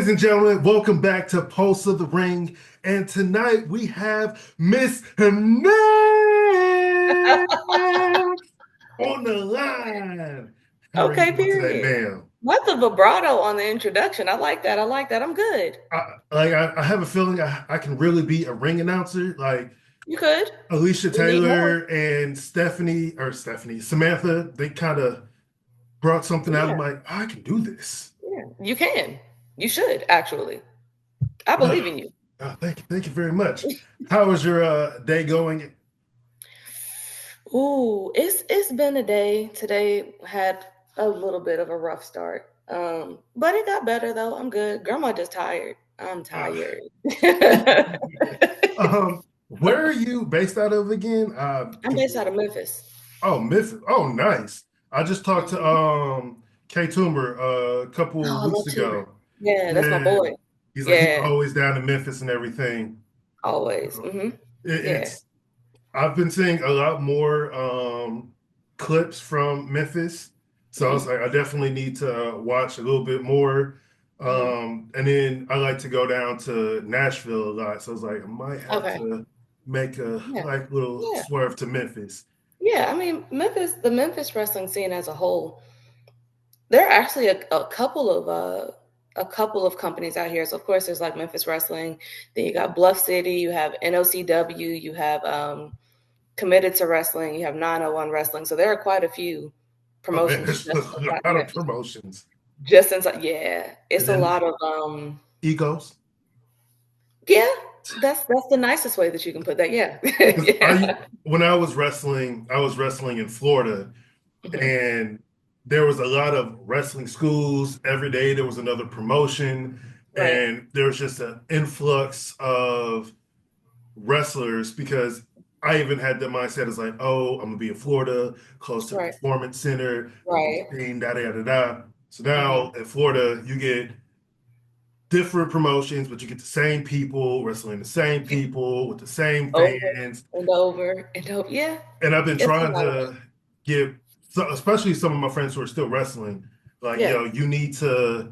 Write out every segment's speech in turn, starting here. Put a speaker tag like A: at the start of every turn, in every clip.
A: Ladies and gentlemen, welcome back to Pulse of the Ring. And tonight we have Miss Nyxx on the line. How are you
B: Okay,
A: doing today,
B: period.
A: ma'am?
B: What the vibrato on the introduction? I like that. I like that. I'm good.
A: I have a feeling I can really be a ring announcer. Like
B: You could.
A: Alicia
B: We need more.
A: Taylor and Samantha, they kind of brought something out. I'm
B: Yeah,
A: like, I can do this.
B: yeah. You can. You should actually. I believe in you.
A: Thank you very much. How is your day going?
B: Ooh, it's been a day. Today had a little bit of a rough start. But it got better though. I'm good. Grandma just tired. I'm
A: Uh,
B: tired.
A: where are you based out of again?
B: I'm based out of Memphis.
A: Oh, Memphis. Oh, nice. I just talked to
B: Mhm.
A: K Toomer a couple
B: Oh, I
A: weeks
B: love tumor.
A: ago.
B: Yeah, that's my
A: Yeah,
B: boy.
A: he's like he's
B: Yeah,
A: always down in Memphis and everything.
B: always.
A: Uh,
B: Yeah.
A: it's I've been seeing a lot more clips from Memphis, so I was
B: Mhm.
A: like, I definitely need to watch a little bit more.
B: Mhm.
A: And then I like to go down to Nashville a lot, so I was like, I might have
B: Okay.
A: to make a
B: Yeah.
A: like little
B: Yeah.
A: swerve to Memphis.
B: Yeah. I mean, the Memphis wrestling scene as a whole, there are actually a couple of companies out here. So of course there's like Memphis Wrestling, then you got Bluff City, you have NOCW, you have Committed to Wrestling, you have 901 Wrestling. So there are quite a few
A: Oh man,
B: promotions
A: there's
B: just
A: a
B: inside of
A: lot of
B: Memphis.
A: promotions.
B: Just inside, yeah.
A: And
B: It's a
A: then
B: lot of
A: egos.
B: yeah, that's the nicest way that you can put that. Yeah.
A: Because
B: Yeah.
A: when I was wrestling in Florida,
B: Mhm.
A: and there was a lot of wrestling schools. Every day there was another promotion,
B: Right.
A: and there was just an influx of wrestlers because I even had the mindset as like, oh, I'm gonna be in Florida, close to the
B: Right.
A: performance center, I'll be
B: Right.
A: seen, da da da da. So now
B: Mhm.
A: in Florida, you get different promotions, but you get the same people wrestling the same people with the same
B: Over
A: fans.
B: and over and over. Yeah,
A: And I've been
B: it's a
A: trying
B: lot of
A: to give, especially some of my friends who are still wrestling, like,
B: yeah.
A: yo, you need to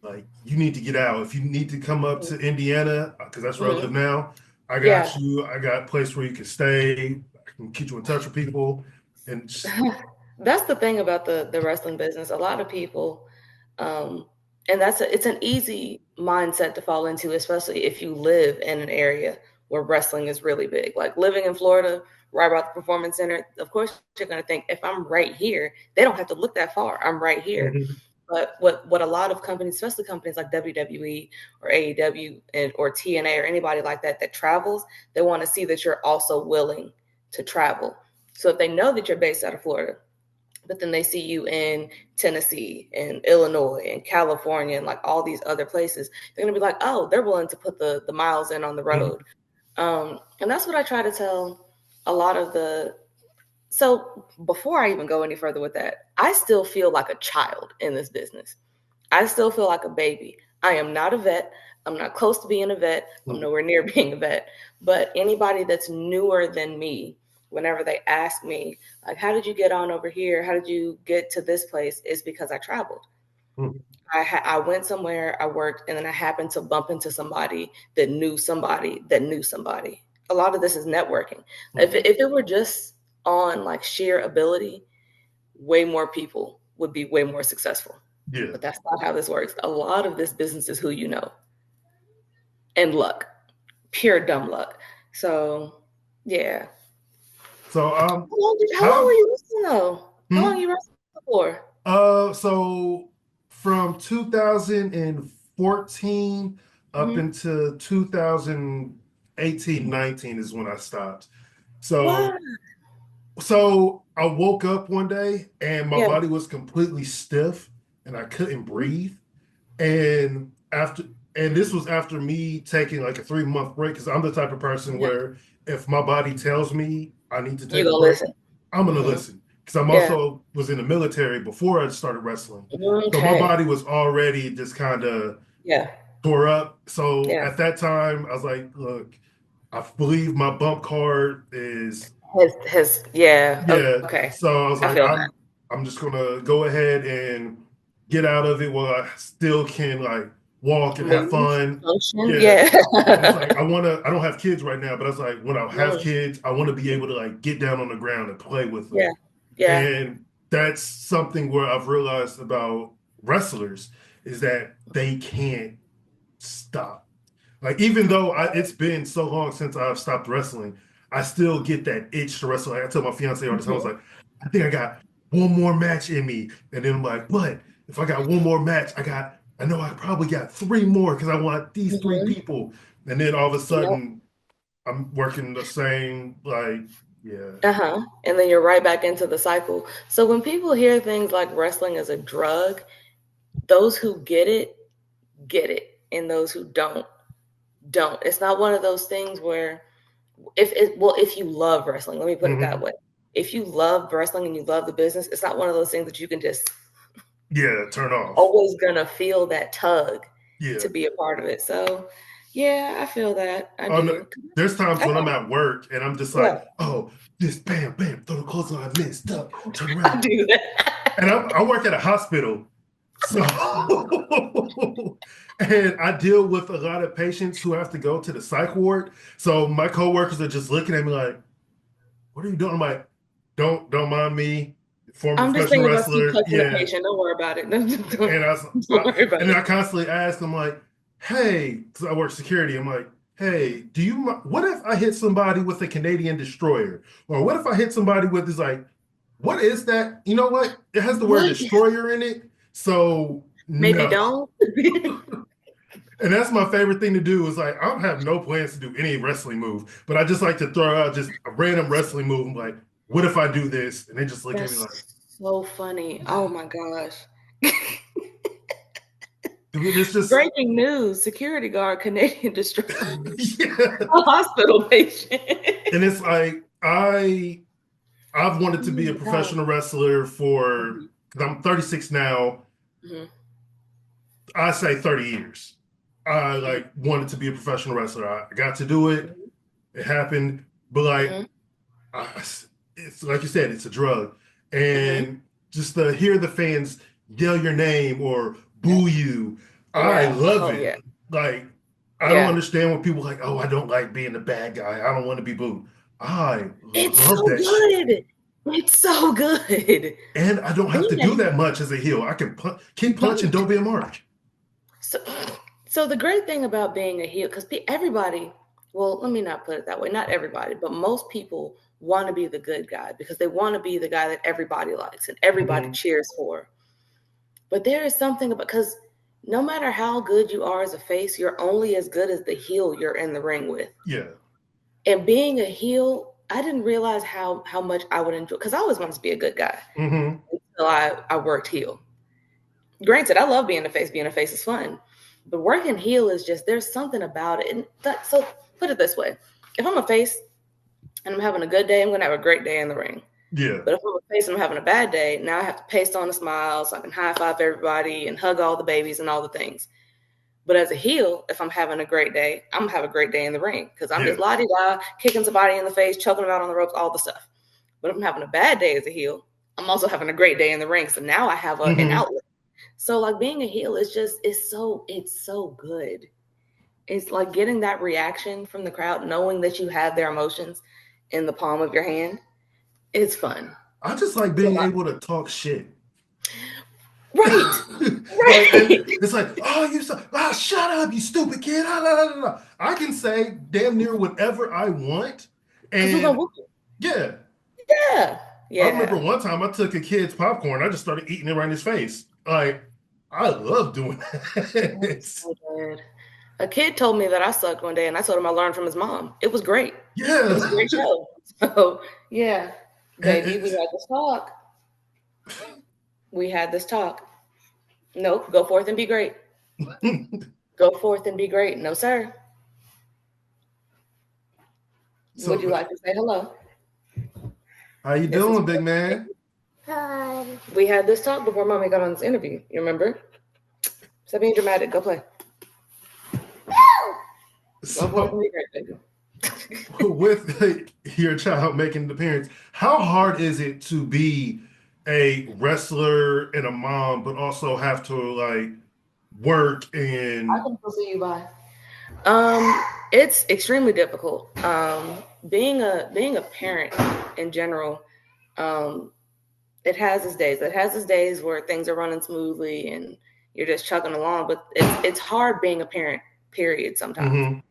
A: get out. If you need to come up
B: Mhm.
A: to Indiana, because that's where I live
B: Mhm.
A: now, I got
B: Yeah.
A: you. I got a place where you can stay. I can get you in touch with people. And just,
B: That's the thing about the wrestling business. A lot of people, um, and it's an easy mindset to fall into, especially if you live in an area where wrestling is really big. Like living in Florida, right about the performance center, of course you're gonna think if I'm right here, they don't have to look that far. I'm right here.
A: Mhm.
B: But what a lot of companies, especially companies like WWE or AEW or TNA or anybody like that that travels, they want to see that you're also willing to travel. So if they know that you're based out of Florida, but then they see you in Tennessee and Illinois and California and like all these other places, they're gonna be like, oh, they're willing to put the miles in on the road.
A: Mhm.
B: And that's what I try to tell a lot of the. So before I even go any further with that, I still feel like a child in this business. I still feel like a baby. I am not a vet. I'm not close to being a vet. I'm
A: Mhm.
B: nowhere near being a vet. But anybody that's newer than me, whenever they ask me, like, how did you get on over here? How did you get to this place? Is because I traveled. I went somewhere, I worked, and then I happened to bump into somebody that knew somebody that knew somebody. A lot of this is networking.
A: Mhm.
B: If it were just on like sheer ability, way more people would be way more successful.
A: Yeah.
B: But that's not how this works. A lot of this business is who you know and luck, pure dumb luck. So, yeah.
A: So,
B: How long were
A: how,
B: you wrestling though? How long
A: hmm?
B: you wrestling for?
A: So from 2014 up
B: Hmm.
A: into 2018, 19 is when I stopped. So
B: What?
A: I woke up one day and my
B: Yeah.
A: body was completely stiff and I couldn't
B: Mhm.
A: breathe. And after and this was after me taking like a 3 month break because I'm the type of person
B: Yeah.
A: where if my body tells me I need to
B: You
A: take a
B: gonna
A: break,
B: listen.
A: I'm gonna
B: Hmm.
A: listen. Because I'm
B: Yeah.
A: also was in the military before I started wrestling. So my
B: Okay.
A: body was already just kind of
B: Yeah.
A: tore up. So
B: Yeah.
A: at that time, I was like, look, I believe my bump card is
B: Yeah.
A: yeah.
B: Okay.
A: So I was
B: I
A: like,
B: feel that.
A: I'm just gonna go ahead and get out of it while I still can like walk and have
B: Move,
A: fun.
B: function,
A: Yeah.
B: yeah.
A: And it's like I don't have kids right now, but I was like, when I have
B: Mm,
A: kids, I want to be able to like get down on the ground and play with
B: yeah,
A: them.
B: yeah.
A: And that's something where I've realized about wrestlers is that they can't stop. Like even though it's been so long since I've stopped wrestling, I still get that itch to wrestle. Like I tell my fiance all the time, I was
B: Mhm,
A: like, I think I got one more match in me. And then I'm like, what? If I got one more match, I know I probably got three more because I want these three
B: mhm.
A: people. And then all of a
B: Yep.
A: sudden I'm working the same, like, yeah.
B: Uh-huh. And then you're right back into the cycle. So when people hear things like wrestling as a drug, those who get it. And those who don't. It's not one of those things where if you love wrestling, let me put it that
A: Hmm.
B: way. If you love wrestling and you love the business, it's not one of those things that you can just
A: Yeah, turn off.
B: always gonna feel that tug
A: Yeah.
B: to be a part of it. So yeah, I feel that. I
A: Oh, no,
B: do.
A: there's times
B: I
A: when I'm
B: think,
A: at work and I'm just
B: yeah,
A: like, oh, just bam, bam, throw the clothesline, missed up, turn
B: I
A: around.
B: do that.
A: And I work at a hospital. So, and I deal with a lot of patients who have to go to the psych ward. So my coworkers are just looking at me like, what are you doing? I'm like, don't mind me, former
B: I'm just
A: professional
B: thinking about you
A: wrestler.
B: touching the
A: Yeah.
B: patient. Don't worry about it.
A: And
B: Don't worry about
A: and
B: it.
A: I constantly ask them like, hey, because I work security. I'm like, hey, what if I hit somebody with a Canadian destroyer? Or what if I hit somebody with this like, what is that? You know what? It has the word
B: What?
A: destroyer in it. So
B: Maybe
A: no.
B: don't.
A: And that's my favorite thing to do is like, I don't have no plans to do any wrestling move, but I just like to throw out just a random wrestling move. I'm like, what if I do this? And they just look at me like,
B: That's so funny. Oh my gosh.
A: it's just,
B: Breaking news, security guard Canadian destroyed
A: yeah.
B: a hospital patient.
A: And it's like, I've wanted
B: Oh
A: to be a
B: my God.
A: professional wrestler for,
B: Mhm,
A: because I'm 36 now,
B: mhm,
A: I say 30 years. I
B: mhm,
A: like wanted to be a professional wrestler. I got to do it.
B: mhm,
A: It happened. But like,
B: mhm,
A: I, it's like you said, it's a drug.
B: mhm.
A: And just to hear the fans yell your name or
B: Yeah.
A: boo you, I
B: Yeah.
A: love
B: Oh
A: it.
B: yeah.
A: Like, I don't
B: Yeah.
A: understand when people are like, oh, I don't like being the bad guy. I don't want to be booed. I
B: It's
A: love
B: so
A: that shit.
B: good. It's so good.
A: And I don't have to
B: Being
A: do
B: a
A: that much as a heel. I can
B: you
A: kick, punch, and
B: don't.
A: don't be a mark.
B: So, so the great thing about being a heel, because everybody, well, let me not put it that way, not everybody, but most people want to be the good guy because they want to be the guy that everybody likes and everybody
A: Hmm.
B: cheers for. But there is something about, because no matter how good you are as a face, you're only as good as the heel you're in the ring with.
A: Yeah.
B: And being a heel, I didn't realize how much I would enjoy, because I always wanted to be a good guy
A: Hmm.
B: until I worked heel. Granted, I love being a face. Being a face is fun, but working heel is just, there's something about it. And so put it this way: if I'm a face and I'm having a good day, I'm gonna have a great day in the ring.
A: Yeah.
B: But if I'm a face and I'm having a bad day, now I have to paste on a smile so I can high five everybody and hug all the babies and all the things. But as a heel, if I'm having a great day, I'm gonna have a great day in the ring because I'm just
A: Yeah.
B: la di da, kicking somebody in the face, choking them out on the ropes, all the stuff. But if I'm having a bad day as a heel, I'm also having a great day in the ring. So now I have an
A: Hmm.
B: outlet. So like being a heel is just, it's so good. It's like getting that reaction from the crowd, knowing that you have their emotions in the palm of your hand. It's fun.
A: I just like
B: It's a
A: being
B: lot.
A: able to talk shit.
B: Right.
A: Like, and
B: Right.
A: it's like, oh, shut up, you stupid kid. Ah, la, la, la, la. I can say damn near whatever I want.
B: Because we're gonna
A: And
B: whoop you.
A: yeah,
B: Yeah.
A: I remember
B: Yeah.
A: one time I took a kid's popcorn. I just started eating it right in his face. Like, I love doing that.
B: That's so good. A kid told me that I sucked one day, and I told him I learned from his mom. It was great. It
A: Yeah.
B: was a great show. So yeah, baby, we
A: And,
B: had this talk. We had this talk. Nope, go forth and be great. Go forth and be great. No, sir. Would
A: so,
B: you like to say hello?
A: how you
B: This is
A: doing, big man?
B: Hi. We had this talk before mommy got on this interview. You remember? Stop being dramatic. Go play. Go forth and
A: So,
B: be great, baby.
A: with your child making an appearance, how hard is it to be a wrestler and a mom, but also have to like work
B: I
A: and
B: can still see you by. It's extremely difficult. Being a parent in general, um, it has its days. It has its days where things are running smoothly and you're just chugging along. But it's hard being a parent. Period. Sometimes.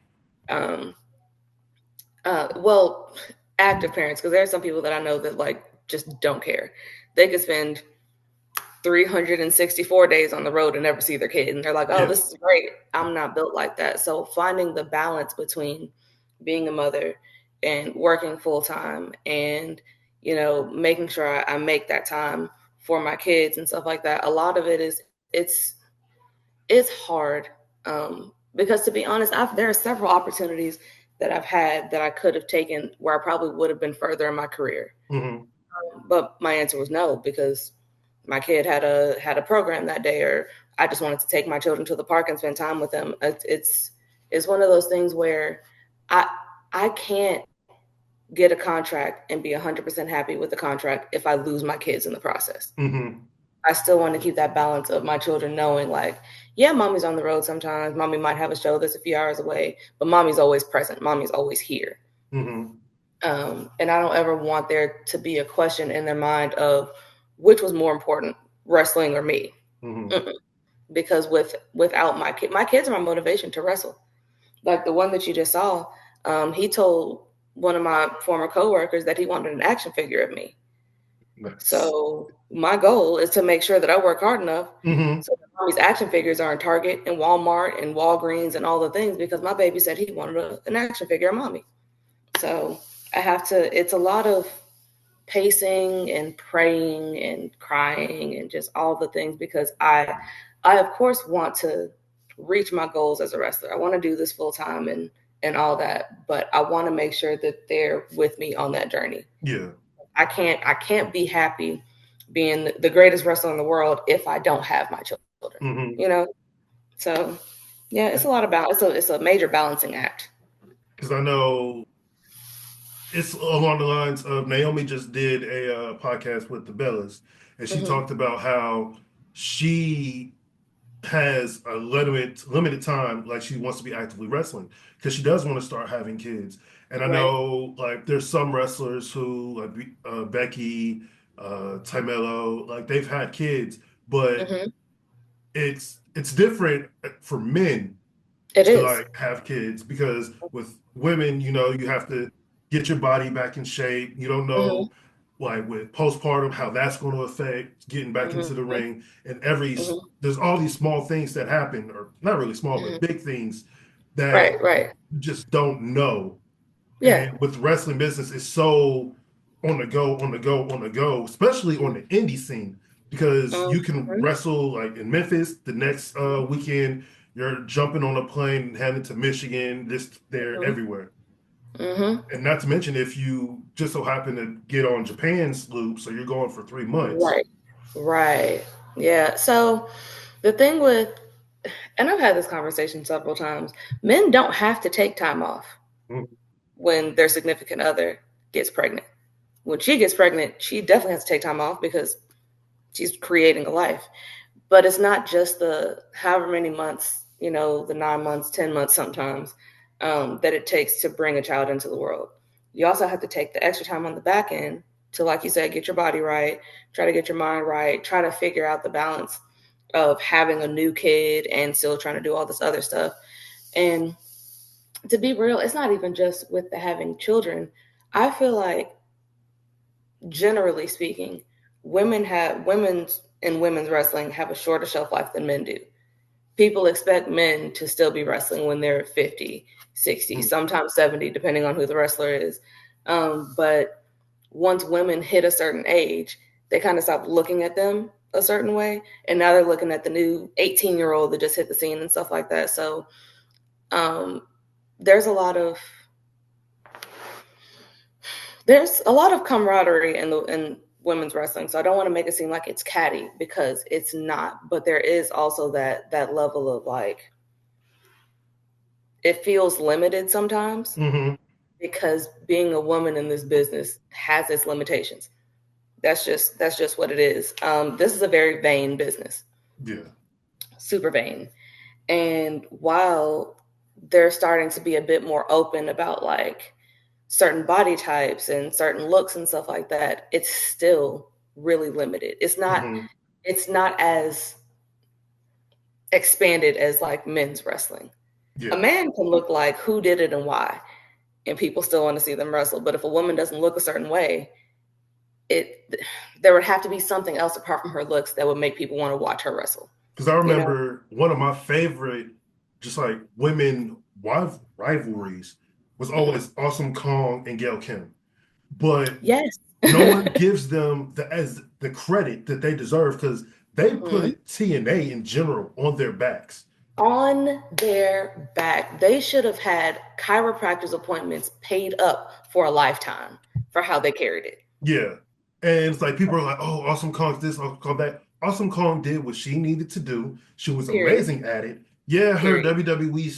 A: mm-hmm.
B: Um, well, active parents, because there are some people that I know that like just don't care. They could spend 364 days on the road and never see their kid. And they're like, oh,
A: Yeah.
B: this is great. I'm not built like that. So finding the balance between being a mother and working full time and, making sure I make that time for my kids and stuff like that. A lot of it is, it's, it's hard. Because to be honest, there are several opportunities that I've had that I could have taken where I probably would have been further in my career.
A: Mm-hmm.
B: But my answer was no, because my kid had a program that day, or I just wanted to take my children to the park and spend time with them. It's one of those things where I I can't get a contract and be 100% happy with the contract if I lose my kids in the process.
A: Mm-hmm.
B: I still want to keep that balance of my children knowing, like, yeah, mommy's on the road sometimes. Mommy might have a show that's a few hours away, but mommy's always present. Mommy's always here.
A: Mm-hmm.
B: And I don't ever want there to be a question in their mind of which was more important, wrestling or me.
A: Mm-hmm.
B: Mm-mm. Because without my kids are my motivation to wrestle. Like the one that you just saw, he told one of my former coworkers that he wanted an action figure of me.
A: Nice.
B: So my goal is to make sure that I work hard enough
A: Mm-hmm.
B: so that mommy's action figures are in Target and Walmart and Walgreens and all the things, because my baby said he wanted an action figure of mommy. So it's a lot of pacing and praying and crying and just all the things, because I of course want to reach my goals as a wrestler. I want to do this full time and all that, but I want to make sure that they're with me on that journey.
A: Yeah.
B: I can't be happy being the greatest wrestler in the world if I don't have my children.
A: Mm-hmm.
B: You know? So yeah, it's a lot of balance. It's a major balancing act.
A: Because I know it's along the lines of Naomi just did a podcast with the Bellas, and she
B: Mm-hmm.
A: talked about how she has a limited time, like she wants to be actively wrestling because she does want to start having kids. And I
B: Right.
A: know like there's some wrestlers who like Becky, Timelo, like they've had kids, but
B: Mm-hmm.
A: it's different for men
B: It
A: to
B: is.
A: like have kids because with women, you have to get your body back in shape. You don't
B: Mm-hmm.
A: know like with postpartum how that's going to affect getting back into the
B: Mm-hmm.
A: ring and
B: Mm-hmm.
A: there's all these small things that happen or not really small but
B: Mm-hmm.
A: big things that
B: Right. Right.
A: you just don't know.
B: Yeah.
A: And with wrestling business, it's so on the go, on the go, on the go, especially on the indie scene, because you can
B: Mm-hmm.
A: wrestle like in Memphis the next weekend. You're jumping on a plane and heading to Michigan, this, there,
B: Mm-hmm.
A: everywhere.
B: Mm-hmm.
A: And not to mention if you just so happen to get on Japan's loop, so you're going for 3 months.
B: Right. Right. Yeah. So the thing with, and I've had this conversation several times, men don't have to take time off
A: Mm-hmm.
B: when their significant other gets pregnant. When she gets pregnant, she definitely has to take time off because she's creating a life. But it's not just the however many months, the 9 months, 10 months sometimes, that it takes to bring a child into the world. You also have to take the extra time on the back end to, like you said, get your body right, try to get your mind right, try to figure out the balance of having a new kid and still trying to do all this other stuff. And to be real, it's not even just with the having children. I feel like, generally speaking, women's wrestling have a shorter shelf life than men do. People expect men to still be wrestling when they're 50, 60, sometimes 70, depending on who the wrestler is. But once women hit a certain age, they kind of stop looking at them a certain way. And now they're looking at the new 18-year-old that just hit the scene and stuff like that. So um, there's a lot of camaraderie in women's wrestling. So I don't want to make it seem like it's catty, because it's not. But there is also that level of, like, it feels limited sometimes,
A: Mm-hmm.
B: because being a woman in this business has its limitations. That's just what it is. This is a very vain business.
A: Yeah.
B: super vain. And while they're starting to be a bit more open about like certain body types and certain looks and stuff like that, it's still really limited. It's not as expanded as like men's wrestling. A
A: Yeah.
B: man can look like who did it and why, and people still want to see them wrestle. But if a woman doesn't look a certain way, it there would have to be something else apart from her looks that would make people want to watch her wrestle.
A: Because I
B: You know?
A: remember one of my favorite, just like women rivalries, was
B: Mm-hmm.
A: always Awesome Kong and Gail Kim. But
B: Yes.
A: no one gives them the credit that they deserve because they
B: Mm-hmm.
A: put TNA in general on their backs.
B: On their back. They should have had chiropractor's appointments paid up for a lifetime for how they carried it.
A: Yeah. And it's like people are like, oh, Awesome Kong's this, Awesome Kong that. Awesome Kong did what she needed to do. She was
B: Period.
A: amazing at it. Yeah, her
B: Period.
A: WWE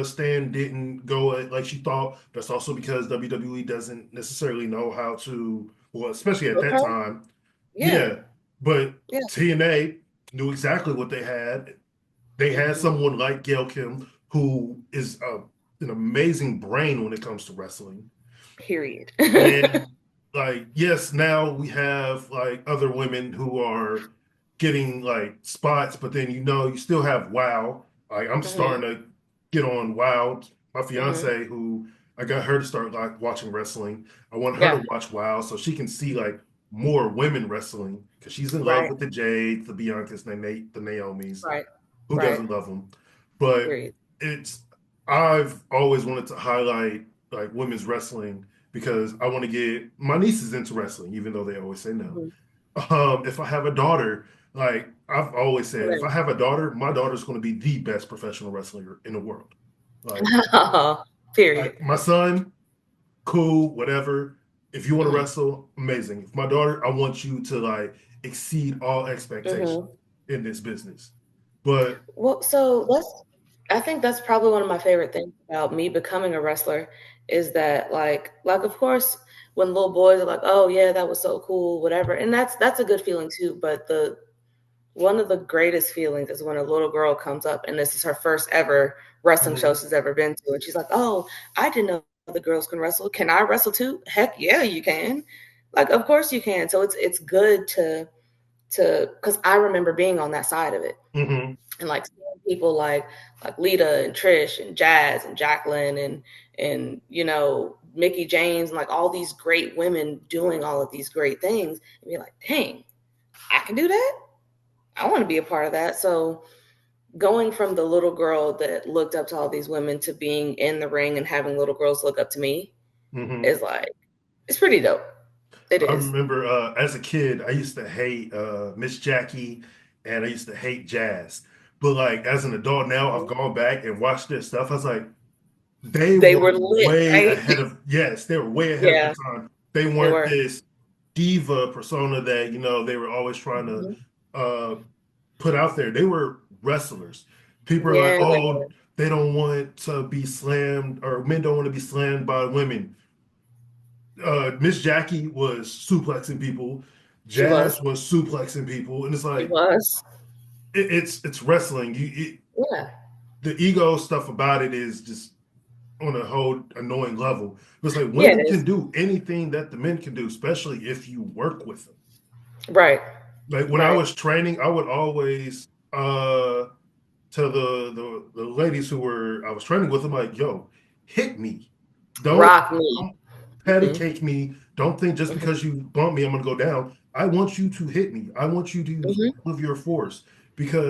A: stand didn't go like she thought. That's also because WWE doesn't necessarily know how to, well, especially at
B: Book
A: that
B: her?
A: time.
B: Yeah.
A: Yeah, but
B: Yeah.
A: TNA knew exactly what they had. They had
B: Mm-hmm.
A: someone like Gail Kim, who is an amazing brain when it comes to wrestling.
B: Period.
A: And like, yes, now we have like other women who are getting like spots, but then you still have WoW. Like I'm
B: Mm-hmm.
A: starting to get on WoW. My
B: Mm-hmm.
A: fiance, who I got her to start like watching wrestling. I want her
B: Yeah.
A: to watch WoW so she can see like more women wrestling because she's in love
B: Right.
A: with the Jades, the Biancas, the Naomis.
B: Right.
A: Who
B: Right.
A: doesn't love them? But
B: Period.
A: it's I've always wanted to highlight like women's wrestling because I want to get my nieces into wrestling, even though they always say no.
B: Mm-hmm.
A: If I have a daughter, like I've always said, if I
B: Right.
A: have a daughter, my daughter's going to be the best professional wrestler in the world. Like,
B: Period.
A: like my son, cool, whatever. If you want to
B: Mm-hmm.
A: wrestle, amazing. If my daughter, I want you to like exceed all expectations
B: Mm-hmm.
A: in this business. But
B: Well, so I think that's probably one of my favorite things about me becoming a wrestler is that like of course when little boys are like, oh yeah, that was so cool, whatever. And that's a good feeling too. But the one of the greatest feelings is when a little girl comes up and this is her first ever wrestling show
A: mhm,
B: she's ever been to. And she's like, oh, I didn't know the girls can wrestle. Can I wrestle too? Heck yeah, you can. Like, of course you can. So it's good to because I remember being on that side of it
A: mhm,
B: and like seeing people like Lita and Trish and Jazz and Jacqueline and Mickey James and like all these great women doing all of these great things and be like, dang, I can do that. I want to be a part of that. So going from the little girl that looked up to all these women to being in the ring and having little girls look up to me
A: mhm.
B: is like it's pretty dope. It
A: I
B: is.
A: remember as a kid, I used to hate Miss Jackie and I used to hate Jazz. But like as an adult now, I've gone back and watched their stuff. I was like, they
B: They
A: were
B: were lit,
A: way
B: right?
A: ahead of, yes, they were way ahead of their
B: Yeah,
A: time. They
B: they
A: weren't
B: were.
A: this diva persona that, they were always trying to
B: Mhm.
A: put out there. They were wrestlers. People are like,
B: Yeah, they
A: oh,
B: were.
A: they don't want to be slammed, or men don't want to be slammed by women. Miss Jackie was suplexing people,
B: She was.
A: Jazz was suplexing people, and it's
B: She
A: like
B: was.
A: it's wrestling.
B: Yeah.
A: The ego stuff about it is just on a whole annoying level. It's like
B: Yeah, it
A: women can
B: is.
A: do anything that the men can do, especially if you work with them.
B: Right.
A: Like when I
B: Right.
A: was training, I would always tell the ladies who were I was training with them like, yo, hit me. Don't
B: Rock me.
A: don't patty
B: Hmm.
A: cake me. Don't think just
B: Hmm.
A: because you bump me, I'm gonna go down. I want you to hit me. I want you to use
B: Hmm.
A: all of your force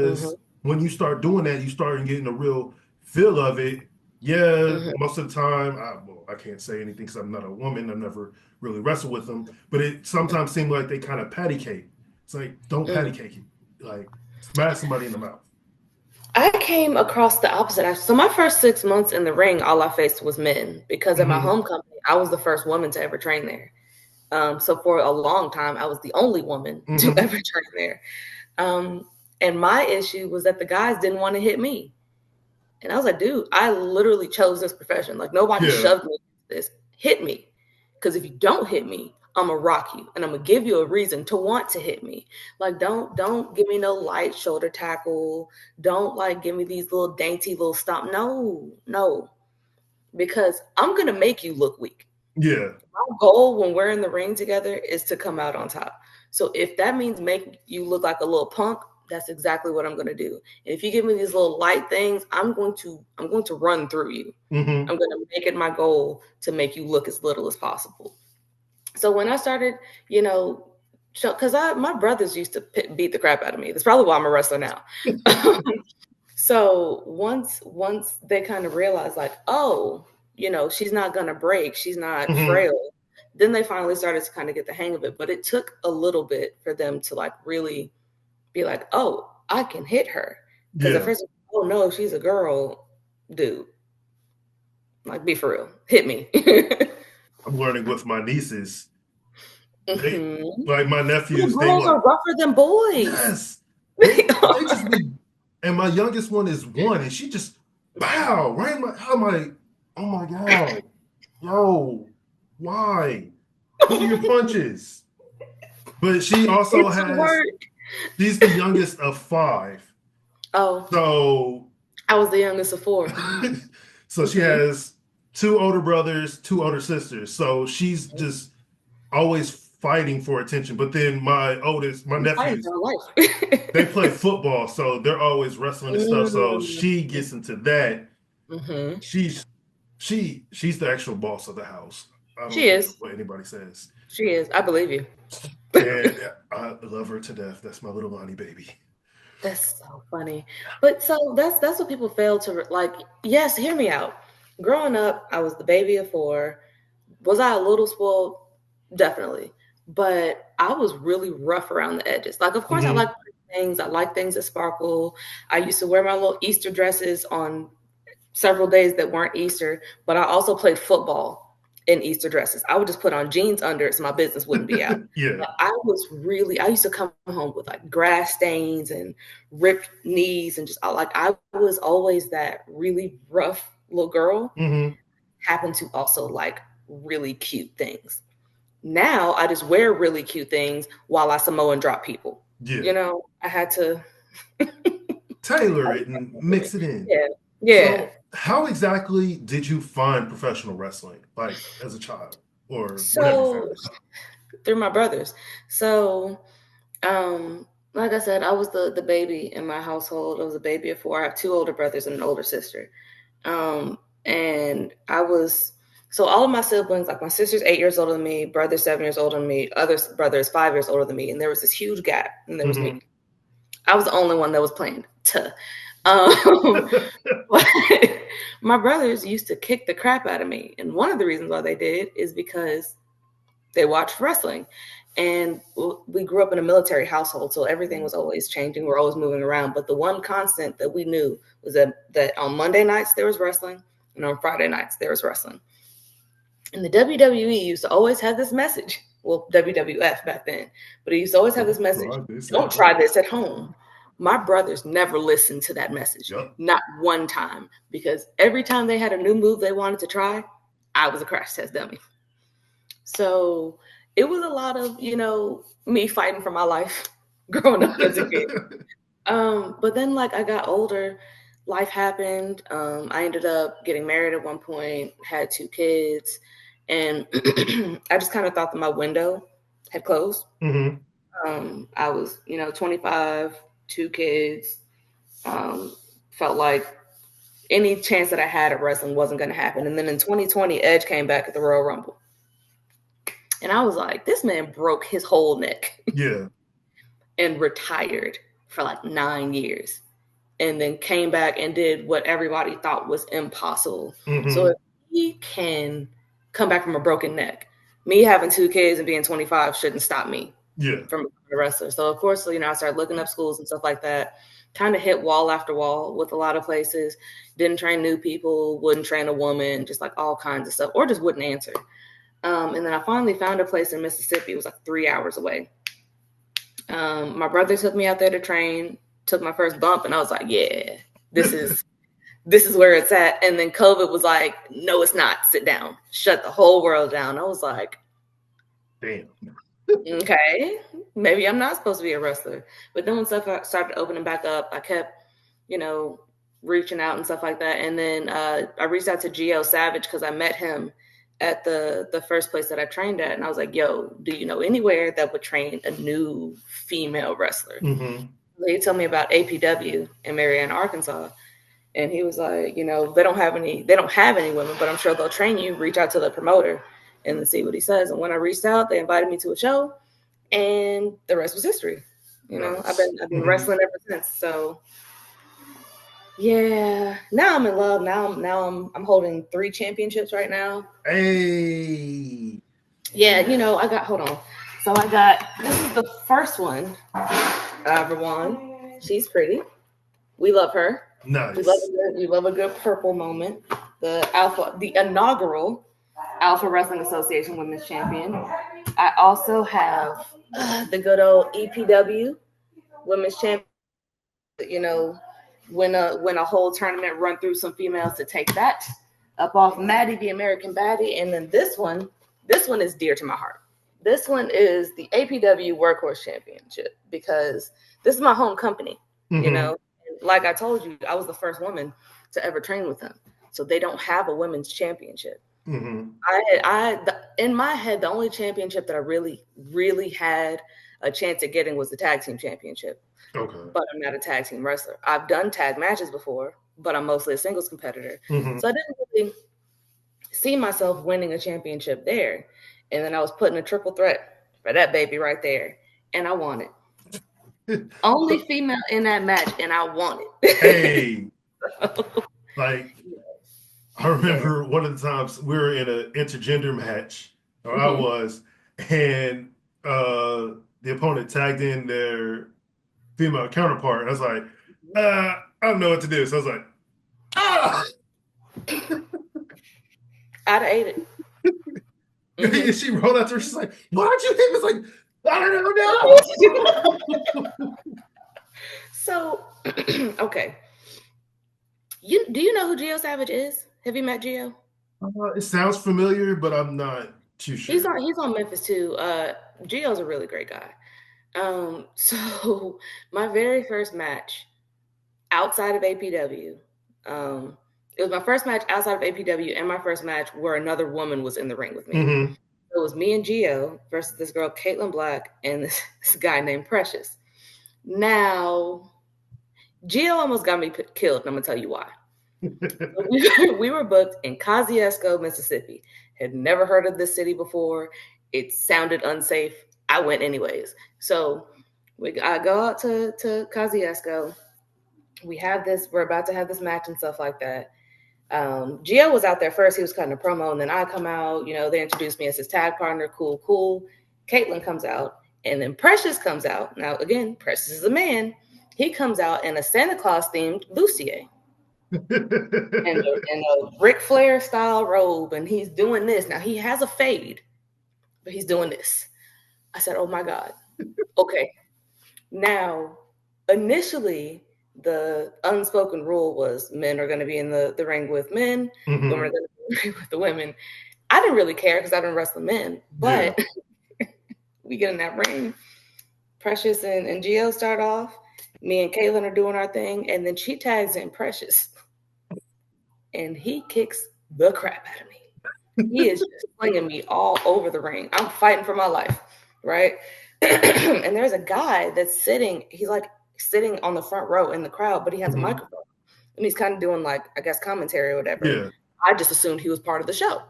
B: Hmm.
A: because when you start doing that, you start getting a real feel of it. Yeah,
B: Hmm.
A: most of the time, I can't say anything because I'm not a woman. I've never really wrestled with them, but it sometimes seemed like they kind of patty cake. It's like, don't patty
B: Hmm.
A: cake it. Like, smash somebody in the mouth.
B: I came across the opposite. So my first 6 months in the ring, all I faced was men because at my
A: Hmm.
B: home company, I was the first woman to ever train there. So for a long time, I was the only woman to
A: Hmm.
B: ever train there. Um, and my issue was that the guys didn't want to hit me. And I was like, dude, I literally chose this profession. Like nobody
A: Yeah.
B: shoved me into this. Hit me. Because if you don't hit me, I'm gonna rock you, and I'm gonna give you a reason to want to hit me. Like, don't give me no light shoulder tackle. Don't like give me these little dainty little stomp. No, because I'm gonna make you look weak.
A: Yeah.
B: My goal when we're in the ring together is to come out on top. So if that means make you look like a little punk, that's exactly what I'm going to do. And if you give me these little light things, I'm going to run through you.
A: Mm-hmm.
B: I'm going to make it my goal to make you look as little as possible. So when I started, because my brothers used to beat the crap out of me. That's probably why I'm a wrestler now. So once they kind of realized, like, oh, she's not gonna break, she's not frail, then they finally started to kind of get the hang of it. But it took a little bit for them to like really be like, oh, I can hit her. Because at first, oh no, she's a girl, dude. Like, be for real, hit me.
A: I'm learning with my nieces. They, like my nephews,
B: girls are rougher than boys.
A: Yes, they just be. And my youngest one is 1, and she just bow right in my. I'm like, oh my god, yo, why? Pull your punches. But she also she's the youngest of 5.
B: Oh,
A: so
B: I was the youngest of 4.
A: So she has 2 older brothers, 2 older sisters. So she's just always fighting for attention. But then my nephews, they play football, so they're always wrestling and stuff. So she gets into that. She's the actual boss of the house. I don't care what anybody says.
B: She is. I believe you.
A: And I love her to death. That's my little Lonnie baby.
B: That's so funny. But so that's what people fail to like. Yes, hear me out. Growing up, I was the baby of 4. Was I a little spoiled? Definitely. But I was really rough around the edges. Like, of course, I like things. I like things that sparkle. I used to wear my little Easter dresses on several days that weren't Easter, but I also played football in Easter dresses. I would just put on jeans under it so my business wouldn't be out.
A: Yeah.
B: I used to come home with like grass stains and ripped knees and just like, I was always that really rough little girl. Happened to also like really cute things. Now I just wear really cute things while I Samoan drop people.
A: Yeah.
B: I had to
A: tailor it and mix it in.
B: Yeah.
A: So how exactly did you find professional wrestling, like as a child or
B: through my brothers? So, like I said, I was the baby in my household. I was a baby of 4. I have 2 older brothers and an older sister. And so all of my siblings, like my sister's 8 years older than me, brother's 7 years older than me, other brother is 5 years older than me. And there was this huge gap. And there was me. I was the only one that was playing. But my brothers used to kick the crap out of me. And one of the reasons why they did is because they watched wrestling. And we grew up in a military household, so everything was always changing. We're always moving around. But the one constant that we knew was that on Monday nights there was wrestling, and on Friday nights there was wrestling. And the WWE used to always have this message. Well, WWF back then. But it used to always have this message. Don't try this at home. My brothers never listened to that message. Not one time. Because every time they had a new move they wanted to try, I was a crash test dummy. So it was a lot of, me fighting for my life growing up as a kid. But then, like, I got older, life happened. I ended up getting married at one point, had 2 kids, and I just kind of thought that my window had closed. I was, 25, 2 kids, felt like any chance that I had at wrestling wasn't going to happen. And then in 2020, Edge came back at the Royal Rumble. And I was like, this man broke his whole neck.
A: Yeah.
B: And retired for like 9 years. And then came back and did what everybody thought was impossible. So if he can come back from a broken neck, me having 2 kids and being 25 shouldn't stop me from becoming a wrestler. So of course, I started looking up schools and stuff like that. Kind of hit wall after wall with a lot of places. Didn't train new people, wouldn't train a woman, just like all kinds of stuff, or just wouldn't answer. And then I finally found a place in Mississippi. It was like 3 hours away. My brother took me out there to train, took my first bump, and I was like, yeah, this is where it's at. And then COVID was like, no, it's not. Sit down. Shut the whole world down. I was like,
A: Damn.
B: Okay, maybe I'm not supposed to be a wrestler. But then when stuff started opening back up, I kept, reaching out and stuff like that. And then I reached out to Gio Savage because I met him at the first place that I trained at. And I was like, yo, do you know anywhere that would train a new female wrestler?
A: Mm-hmm.
B: He told me about APW in Marianna, Arkansas. And he was like, they don't have any women, but I'm sure they'll train you. Reach out to the promoter and then see what he says. And when I reached out, they invited me to a show, and the rest was history.
A: Nice.
B: I've been wrestling ever since. So yeah, now I'm in love. Now I'm holding 3 championships right now.
A: Hey.
B: Yeah, I got, hold on. So I got, this is the first one I ever won. She's pretty. We love her.
A: Nice.
B: We love a good purple moment. The inaugural Alpha Wrestling Association Women's Champion. I also have the good old EPW Women's Champion. Win a whole tournament, run through some females to take that up off Maddie, the American Baddie. And then this one is dear to my heart. This one is the APW Workhorse Championship because this is my home company.
A: Mm-hmm.
B: Like I told you, I was the first woman to ever train with them. So they don't have a women's championship.
A: Mm-hmm.
B: In my head, the only championship that I really, really had a chance at getting was the tag team championship.
A: Okay.
B: But I'm not a tag team wrestler. I've done tag matches before, but I'm mostly a singles competitor.
A: Mm-hmm.
B: So I didn't really see myself winning a championship there. And then I was putting a triple threat for that baby right there. And I won it. Only female in that match, and I won it.
A: Hey. Like, I remember one of the times we were in an intergender match, or I was, and the opponent tagged in their female counterpart. And I was like, I don't know what to do. So I was like,
B: I'd have ate it.
A: And she rolled out there. She's like, why'd you hit me? It's like, I don't know.
B: So, okay. Do you know who Gio Savage is? Have you met Gio?
A: It sounds familiar, but I'm not too sure.
B: He's on Memphis too. Gio's a really great guy. So my very first match outside of APW, it was my first match outside of APW and my first match where another woman was in the ring with me.
A: Mm-hmm.
B: It was me and Gio versus this girl, Caitlin Black, and this guy named Precious. Now, Gio almost got me killed, and I'm going to tell you why. We were booked in Kosciuszko, Mississippi. Had never heard of this city before. It sounded unsafe. I went anyways. So I go out to Kosciuszko. We're about to have this match and stuff like that. Gio was out there first. He was cutting a promo, and then I come out. They introduced me as his tag partner. Cool. Caitlin comes out, and then Precious comes out. Now, again, Precious is a man. He comes out in a Santa Claus themed bustier and a Ric Flair style robe, and he's doing this. Now he has a fade, but he's doing this. I said, "Oh my God, okay." Now, initially, the unspoken rule was men are going to be in the ring with men, women are going to be in the ring with the women. I didn't really care because I didn't wrestle men, but we get in that ring. Precious and Gio start off. Me and Caitlin are doing our thing, and then she tags in Precious, and he kicks the crap out of me. He is just flinging me all over the ring. I'm fighting for my life, right? And there's a guy that's sitting. He's like sitting on the front row in the crowd, but he has a microphone, and he's kind of doing like, I guess, commentary or whatever.
A: Yeah.
B: I just assumed he was part of the show.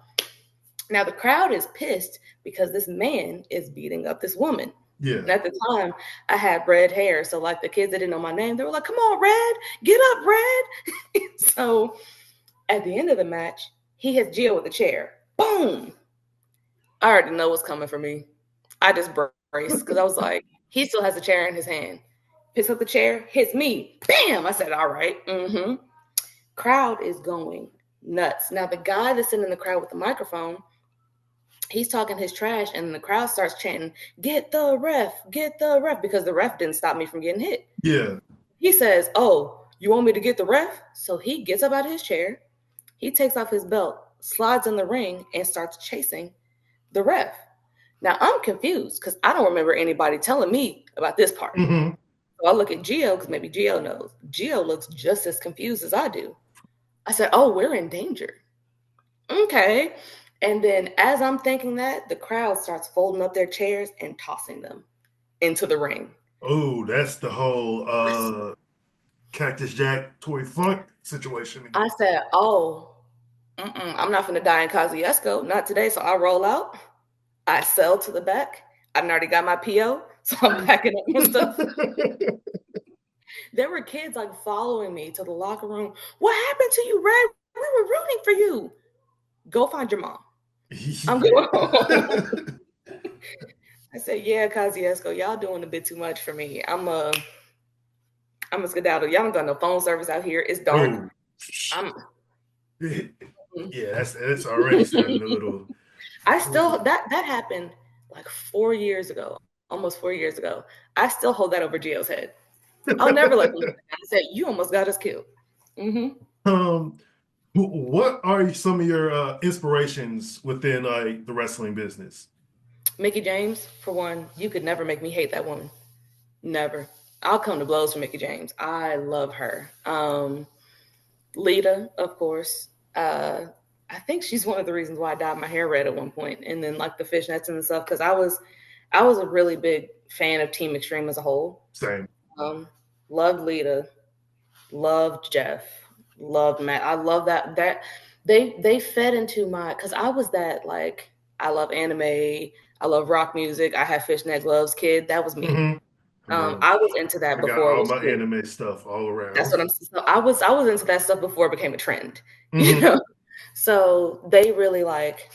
B: Now the crowd is pissed because this man is beating up this woman.
A: Yeah.
B: And at the time, I had red hair. So like the kids that didn't know my name, they were like, come on, Red, get up, Red. So at the end of the match, he hits Gio with a chair. Boom. I already know what's coming for me. I just braced because I was like, he still has a chair in his hand. Picks up the chair, hits me. Bam. I said, all right. Crowd is going nuts. Now the guy that's sitting in the crowd with the microphone, he's talking his trash, and the crowd starts chanting, get the ref, because the ref didn't stop me from getting hit.
A: Yeah.
B: He says, oh, you want me to get the ref? So he gets up out of his chair, he takes off his belt, slides in the ring, and starts chasing the ref. Now I'm confused because I don't remember anybody telling me about this part.
A: Mm-hmm.
B: So I look at Gio because maybe Gio knows. Gio looks just as confused as I do. I said, "Oh, we're in danger." Okay. And then as I'm thinking that, the crowd starts folding up their chairs and tossing them into the ring.
A: Oh, that's the whole Cactus Jack Toy Funk situation
B: I
A: again.
B: said, "Oh, I'm not going to die in Kosciuszko. Not today." So I roll out. I sell to the back. I've already got my PO, so I'm packing up my stuff. There were kids like following me to the locker room. What happened to you, Red? We were rooting for you. Go find your mom. I'm going home. I said, yeah, Kosciuszko, y'all doing a bit too much for me. I'm a skedaddle. Y'all don't got no phone service out here. It's dark.
A: Oh,
B: I'm
A: yeah, that's already sounding a little.
B: I still that happened like 4 years ago, almost 4 years ago. I still hold that over Gio's head. I'll never let them. I said, you almost got us killed.
A: Um, what are some of your inspirations within like the wrestling business?
B: Mickie James, for one, you could never make me hate that woman. Never. I'll come to blows for Mickie James. I love her. Lita, of course. I think she's one of the reasons why I dyed my hair red at one point, and then like the fishnets and stuff, because I was a really big fan of Team Extreme as a whole.
A: Same.
B: Loved Lita, loved Jeff, loved Matt. I love that they fed into my, because I was that like, I love anime, I love rock music, I have fishnet gloves kid. That was me.
A: Mm-hmm.
B: I was into that
A: I got
B: before it
A: all
B: was
A: my
B: cool.
A: anime stuff all around.
B: That's what I'm. So I was into that stuff before it became a trend.
A: Mm-hmm.
B: You know, so they really like.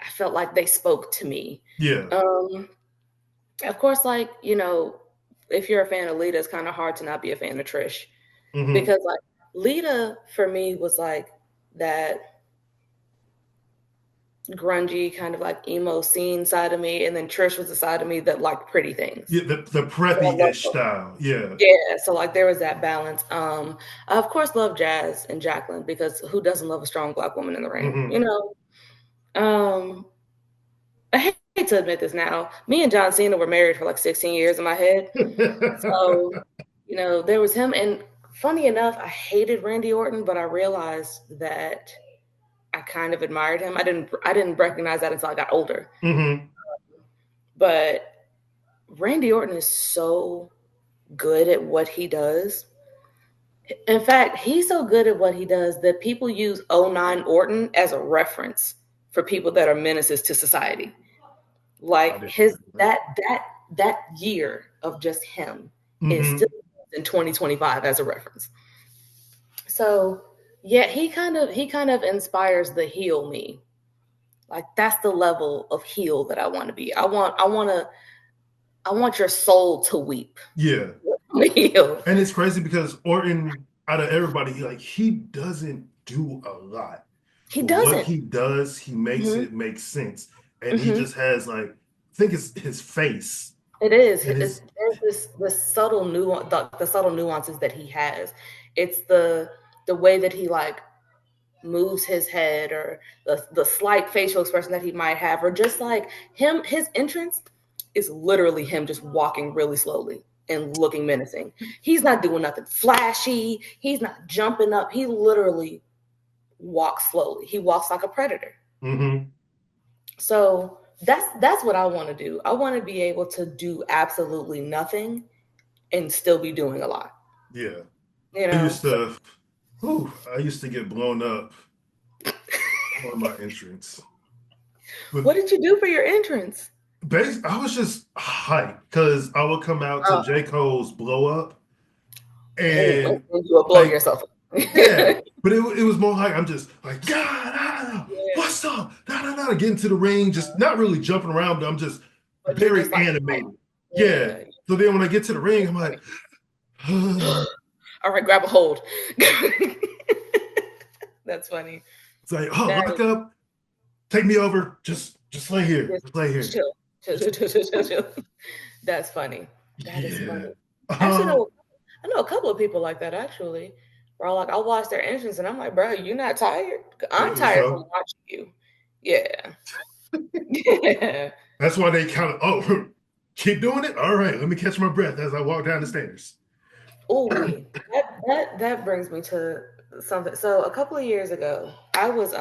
B: I felt like they spoke to me.
A: Yeah.
B: Of course, like if you're a fan of Lita, it's kind of hard to not be a fan of Trish,
A: Mm-hmm.
B: because like Lita for me was like that grungy kind of like emo scene side of me, and then Trish was the side of me that liked pretty things.
A: Yeah, the preppy-ish style. Yeah.
B: Yeah, so like there was that balance. I of course love Jazz and Jacqueline, because who doesn't love a strong Black woman in the ring?
A: Mm-hmm.
B: I hate to admit this now. Me and John Cena were married for like 16 years in my head. So, there was him, and funny enough, I hated Randy Orton, but I realized that I kind of admired him. I didn't recognize that until I got older.
A: Mm-hmm.
B: But Randy Orton is so good at what he does. In fact, he's so good at what he does that people use '09 Orton as a reference for people that are menaces to society. Like that year of just him is
A: Mm-hmm.
B: still in 2025 as a reference. So yeah, he kind of inspires the heel me. Like that's the level of heel that I want to be. I want your soul to weep.
A: Yeah.
B: Heel.
A: And it's crazy because Orton, out of everybody, he doesn't do a lot.
B: He
A: But what
B: doesn't.
A: he does, he makes it make sense. And he
B: Mhm.
A: just has like, I think it's his face.
B: It is.
A: And
B: There's this subtle nuance, the subtle nuances that he has. It's the way that he like moves his head, or the slight facial expression that he might have, or just like his entrance is literally him just walking really slowly and looking menacing. He's not doing nothing flashy. He's not jumping up. He literally walks slowly. He walks like a predator.
A: Mm-hmm.
B: So that's what I want to do. I want to be able to do absolutely nothing and still be doing a lot.
A: Yeah.
B: You
A: I
B: know.
A: used to get blown up on my entrance. But
B: what did you do for your entrance?
A: I was just hyped because I would come out to J. Cole's Blow Up. And
B: you will blow yourself up.
A: Yeah, but it was more like I'm just like, God, what's up? Get into the ring, just not really jumping around, but I'm just very
B: just like,
A: animated. Yeah. So then when I get to the ring, I'm like,
B: all right, grab a hold. That's funny.
A: It's like, lock up, take me over, just lay here. Just lay here.
B: Chill. That's funny. That is funny. Actually, I know a couple of people like that, actually. Where I'll watch their entrance and I'm like, bro, you not tired? I'm tired from watching you. Yeah. Yeah.
A: That's why they kind of keep doing it. All right, let me catch my breath as I walk down the stairs.
B: Oh, that brings me to something. So a couple of years ago, I was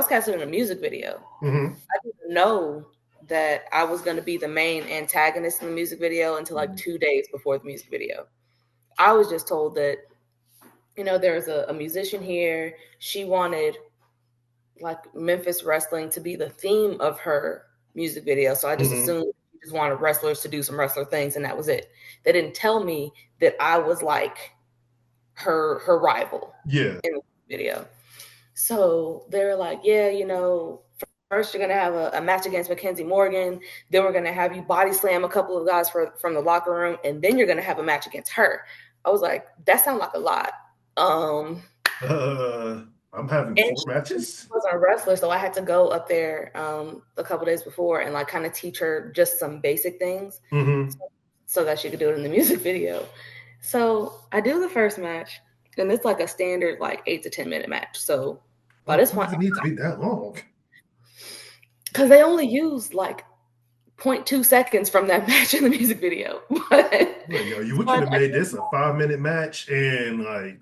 B: casted in a music video.
A: Mm-hmm.
B: I didn't know that I was going to be the main antagonist in the music video until like 2 days before the music video. I was just told that, there's a musician here. She wanted like Memphis wrestling to be the theme of her music video. So I just
A: Mm-hmm.
B: assumed she just wanted wrestlers to do some wrestler things, and that was it. They didn't tell me that I was like her rival
A: Yeah.
B: in the video. So they're like, yeah, first you're gonna have a match against Mackenzie Morgan, then we're gonna have you body slam a couple of guys from the locker room, and then you're gonna have a match against her. I was like, that sounds like a lot.
A: I'm having
B: And
A: 4 matches.
B: was a wrestler, so I had to go up there a couple days before and like kind of teach her just some basic things
A: Mm-hmm.
B: so that she could do it in the music video. So I do the first match, and it's like a standard like 8 to 10 minute match. So by
A: Oh,
B: this
A: why
B: point,
A: does it need to be that long?
B: because they only used like 0.2 seconds from that match in the music video. But
A: Wait, yo, we could have made this a 5-minute match and like.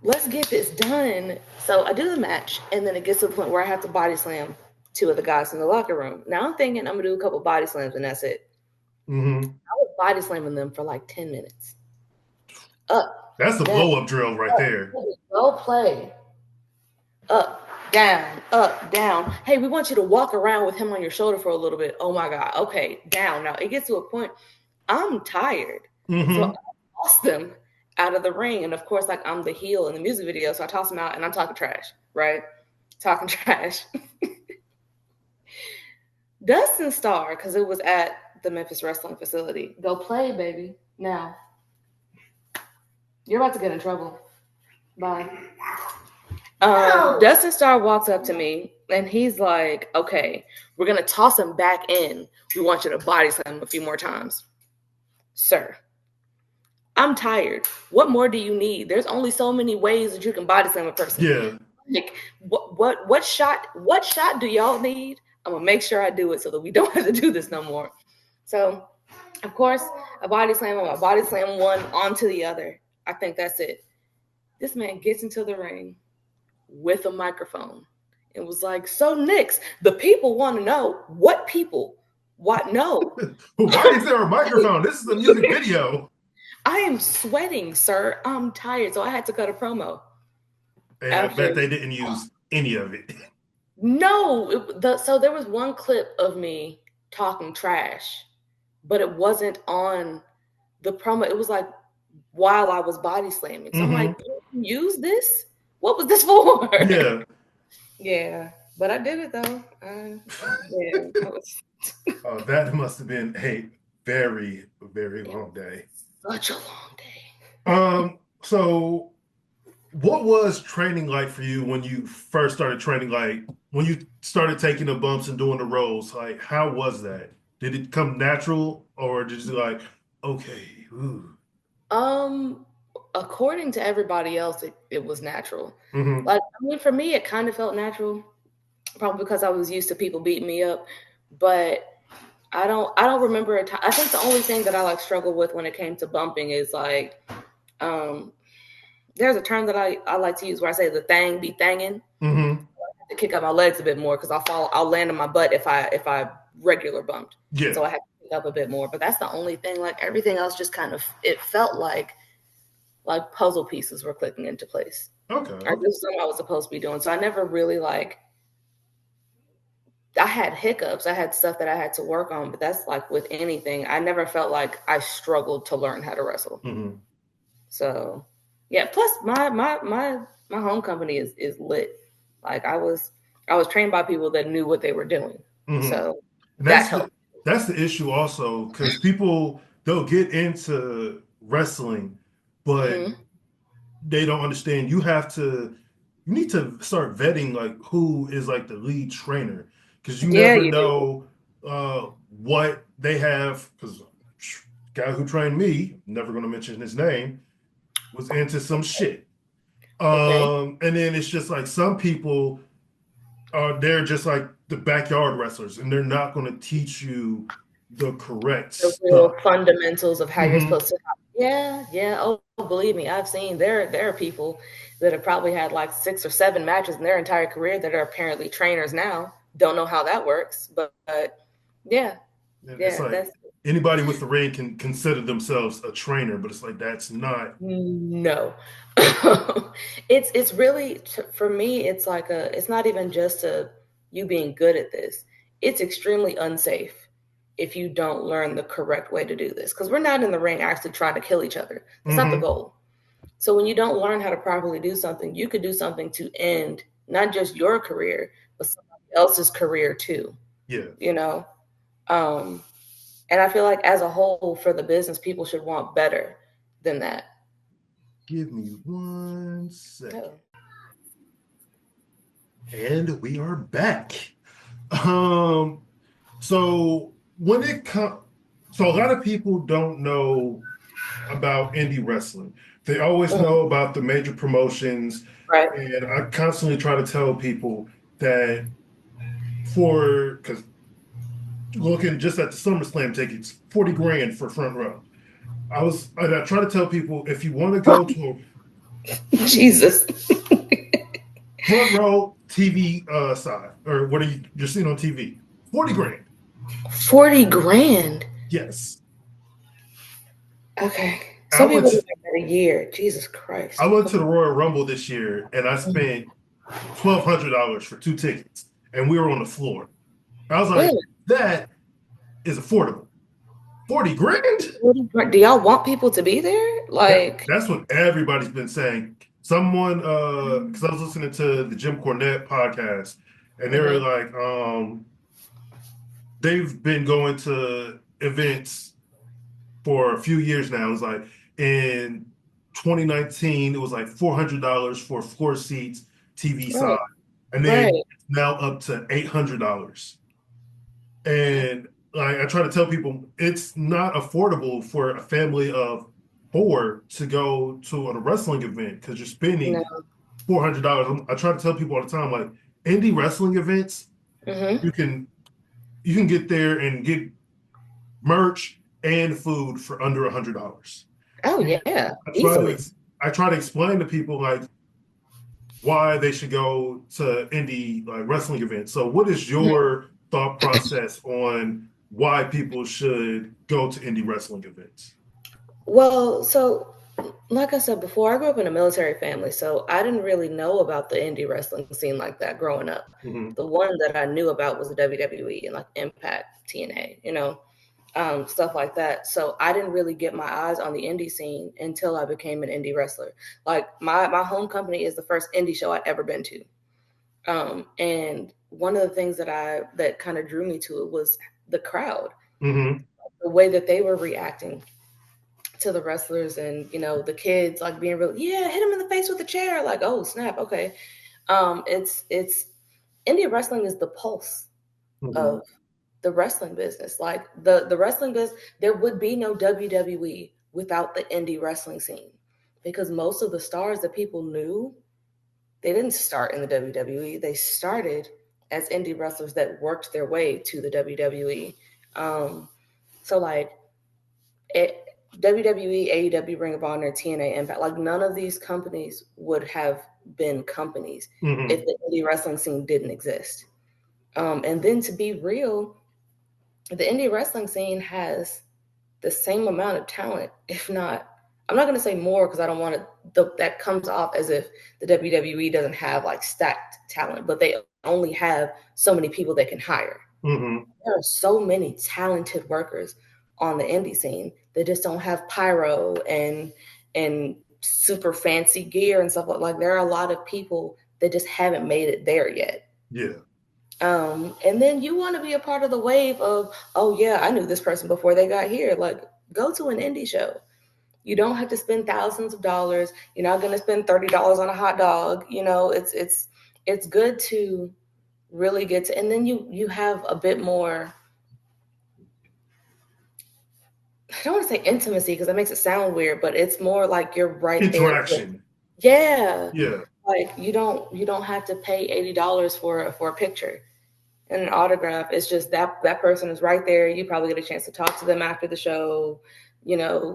B: let's get this done. So I do the match, and then it gets to the point where I have to body slam 2 of the guys in the locker room. Now I'm thinking I'm gonna do a couple body slams, and that's it.
A: Mm-hmm.
B: I was body slamming them for like 10 minutes. Up,
A: That's the
B: down,
A: blow up drill right there.
B: go play. Up, down. Hey, we want you to walk around with him on your shoulder for a little bit. Oh my God. Okay, down. Now it gets to a point, I'm tired. So
A: Mm-hmm.
B: I toss them out of the ring. And of course, like I'm the heel in the music video. So I toss them out and I'm talking trash, right? Talking trash. Dustin Starr, because it was at the Memphis wrestling facility. Go play, baby. Now, you're about to get in trouble. Bye. Dustin Starr walks up to me and he's like, okay, we're going to toss him back in. We want you to body slam him a few more times. Sir, I'm tired. What more do you need? There's only so many ways that you can body slam a person.
A: Yeah.
B: Like, what shot do y'all need? I'm going to make sure I do it so that we don't have to do this no more. So, of course, I body slam one onto the other. I think that's it. This man gets into the ring with a microphone and was like, so Nyxx, the people want to know what people. What? No.
A: Why is there a microphone? This is a music video.
B: I am sweating, sir. I'm tired. So I had to cut a promo.
A: And I bet they didn't use any of it.
B: No. So there was one clip of me talking trash, but it wasn't on the promo. It was like while I was body slamming. So I'm like, use this? What was this for?
A: Yeah.
B: Yeah. But I did it though.
A: That must have been a very, very long day.
B: Such a long day.
A: So what was training like for you when you first started training? Like when you started taking the bumps and doing the rolls, like how was that? Did it come natural or did you like, okay, ooh.
B: According to everybody else, it was natural.
A: Mm-hmm.
B: Like, I mean, for me, it kind of felt natural, probably because I was used to people beating me up. But I don't remember a time. I think the only thing that I like struggled with when it came to bumping is like, there's a term that I like to use where I say the thang be thanging.
A: Mm-hmm.
B: To kick up my legs a bit more because I'll land on my butt if I regular bumped.
A: Yeah.
B: So I had to pick up a bit more. But that's the only thing. Like everything else just kind of, it felt like puzzle pieces were clicking into place.
A: Okay.
B: Or just something I was supposed to be doing. So I never really I had hiccups. I had stuff that I had to work on, but that's like with anything. I never felt like I struggled to learn how to wrestle.
A: Mm-hmm.
B: So yeah. Plus my home company is lit. Like I was trained by people that knew what they were doing.
A: Mm-hmm.
B: So
A: that's the issue also, because people, they'll get into wrestling, but they don't understand. You need to start vetting like who is like the lead trainer, because you never know what they have. Because guy who trained me, never going to mention his name, was into some shit. And then it's just like some people, they're just like the backyard wrestlers, and they're not going to teach you the correct
B: The real
A: stuff.
B: fundamentals of how you're
A: Hmm.
B: supposed to. Yeah, yeah. Oh, believe me, I've seen there are people that have probably had like 6 or 7 matches in their entire career that are apparently trainers now. Don't know how that works, but yeah,
A: And it's
B: yeah.
A: like
B: That's
A: anybody with the ring can consider themselves a trainer, but it's like that's not.
B: no. It's really for me. It's like a. It's not even just a you being good at this. It's extremely unsafe if you don't learn the correct way to do this because we're not in the ring actually trying to kill each other. That's not the
A: Hmm.
B: goal. So when you don't learn how to properly do something, you could do something to end not just your career, but somebody else's career too.
A: Yeah.
B: You know, um, and I feel like as a whole for the business, people should want better than that.
A: Give me one
B: Oh.
A: second. And we are back. Um, so when it comes, so a lot of people don't know about indie wrestling. They always
B: Mhm.
A: know about the major promotions,
B: Right.
A: and I constantly try to tell people that for because looking just at the SummerSlam tickets, 40 grand for front row. And I try to tell people if you want to go to a
B: Jesus.
A: front row TV side or what are you're seeing on TV, 40 grand.
B: 40 grand.
A: Yes.
B: Okay.
A: I
B: Some
A: went
B: people do
A: to
B: that a year. Jesus
A: I
B: Christ.
A: went to the Royal Rumble this year and I spent $1,200 for 2 tickets and we were on the floor. I was like,
B: Really?
A: that is affordable. 40 grand?
B: 40 grand? Do y'all want people to be there? Like,
A: That's what everybody's been saying. Someone because I was listening to the Jim Cornette podcast and they were
B: mhm.
A: like, they've been going to events for a few years now. It was like in 2019, it was like $400 for floor seats, TV side,
B: Right,
A: and then
B: right.
A: it's now up to $800. And like I try to tell people, it's not affordable for a family of four to go to a wrestling event because you're
B: No.
A: spending $400. I try to tell people all the time, like indie wrestling events,
B: Hmm.
A: you can you can get there and get merch and food for under $100.
B: Oh,
A: And
B: yeah,
A: I try to
B: easily.
A: I try to explain to people like why they should go to indie like wrestling events. So what is
B: Mhm.
A: your thought process on why people should go to indie wrestling events?
B: Well, so like I said before, I grew up in a military family, so I didn't really know about the indie wrestling scene like that growing up.
A: Hmm.
B: The one that I knew about was the WWE and like Impact, TNA, stuff like that. So I didn't really get my eyes on the indie scene until I became an indie wrestler. Like my home company is the first indie show I'd ever been to. And one of the things that kind of drew me to it was the crowd,
A: Hmm.
B: the way that they were reacting to the wrestlers, and the kids like being real, yeah, hit him in the face with a chair, like, oh snap, okay. It's indie wrestling is the pulse
A: Hmm.
B: of the wrestling business. Like the wrestling business, there would be no WWE without the indie wrestling scene because most of the stars that people knew, they didn't start in the WWE. They started as indie wrestlers that worked their way to the WWE. Um, so like it, WWE, AEW, Ring of Honor, TNA, Impact, like none of these companies would have been companies if
A: Hmm.
B: the indie wrestling scene didn't exist. And then to be real, the indie wrestling scene has the same amount of talent, if not, I'm not going to say more because I don't want to, that comes off as if the WWE doesn't have like stacked talent, but they only have so many people they can hire.
A: Hmm.
B: There are so many talented workers on the indie scene. They just don't have pyro and super fancy gear and stuff like. There are a lot of people that just haven't made it there yet.
A: Yeah.
B: And then you want to be a part of the wave of, oh yeah, I knew this person before they got here. Like, go to an indie show. You don't have to spend thousands of dollars. You're not going to spend $30 on a hot dog. It's good to really get to, and then you have a bit more. I don't want to say intimacy because that makes it sound weird, but it's more like you're right there with,
A: Interaction.
B: yeah.
A: Yeah.
B: Like you don't have to pay $80 for a picture and an autograph. It's just that person is right there. You probably get a chance to talk to them after the show,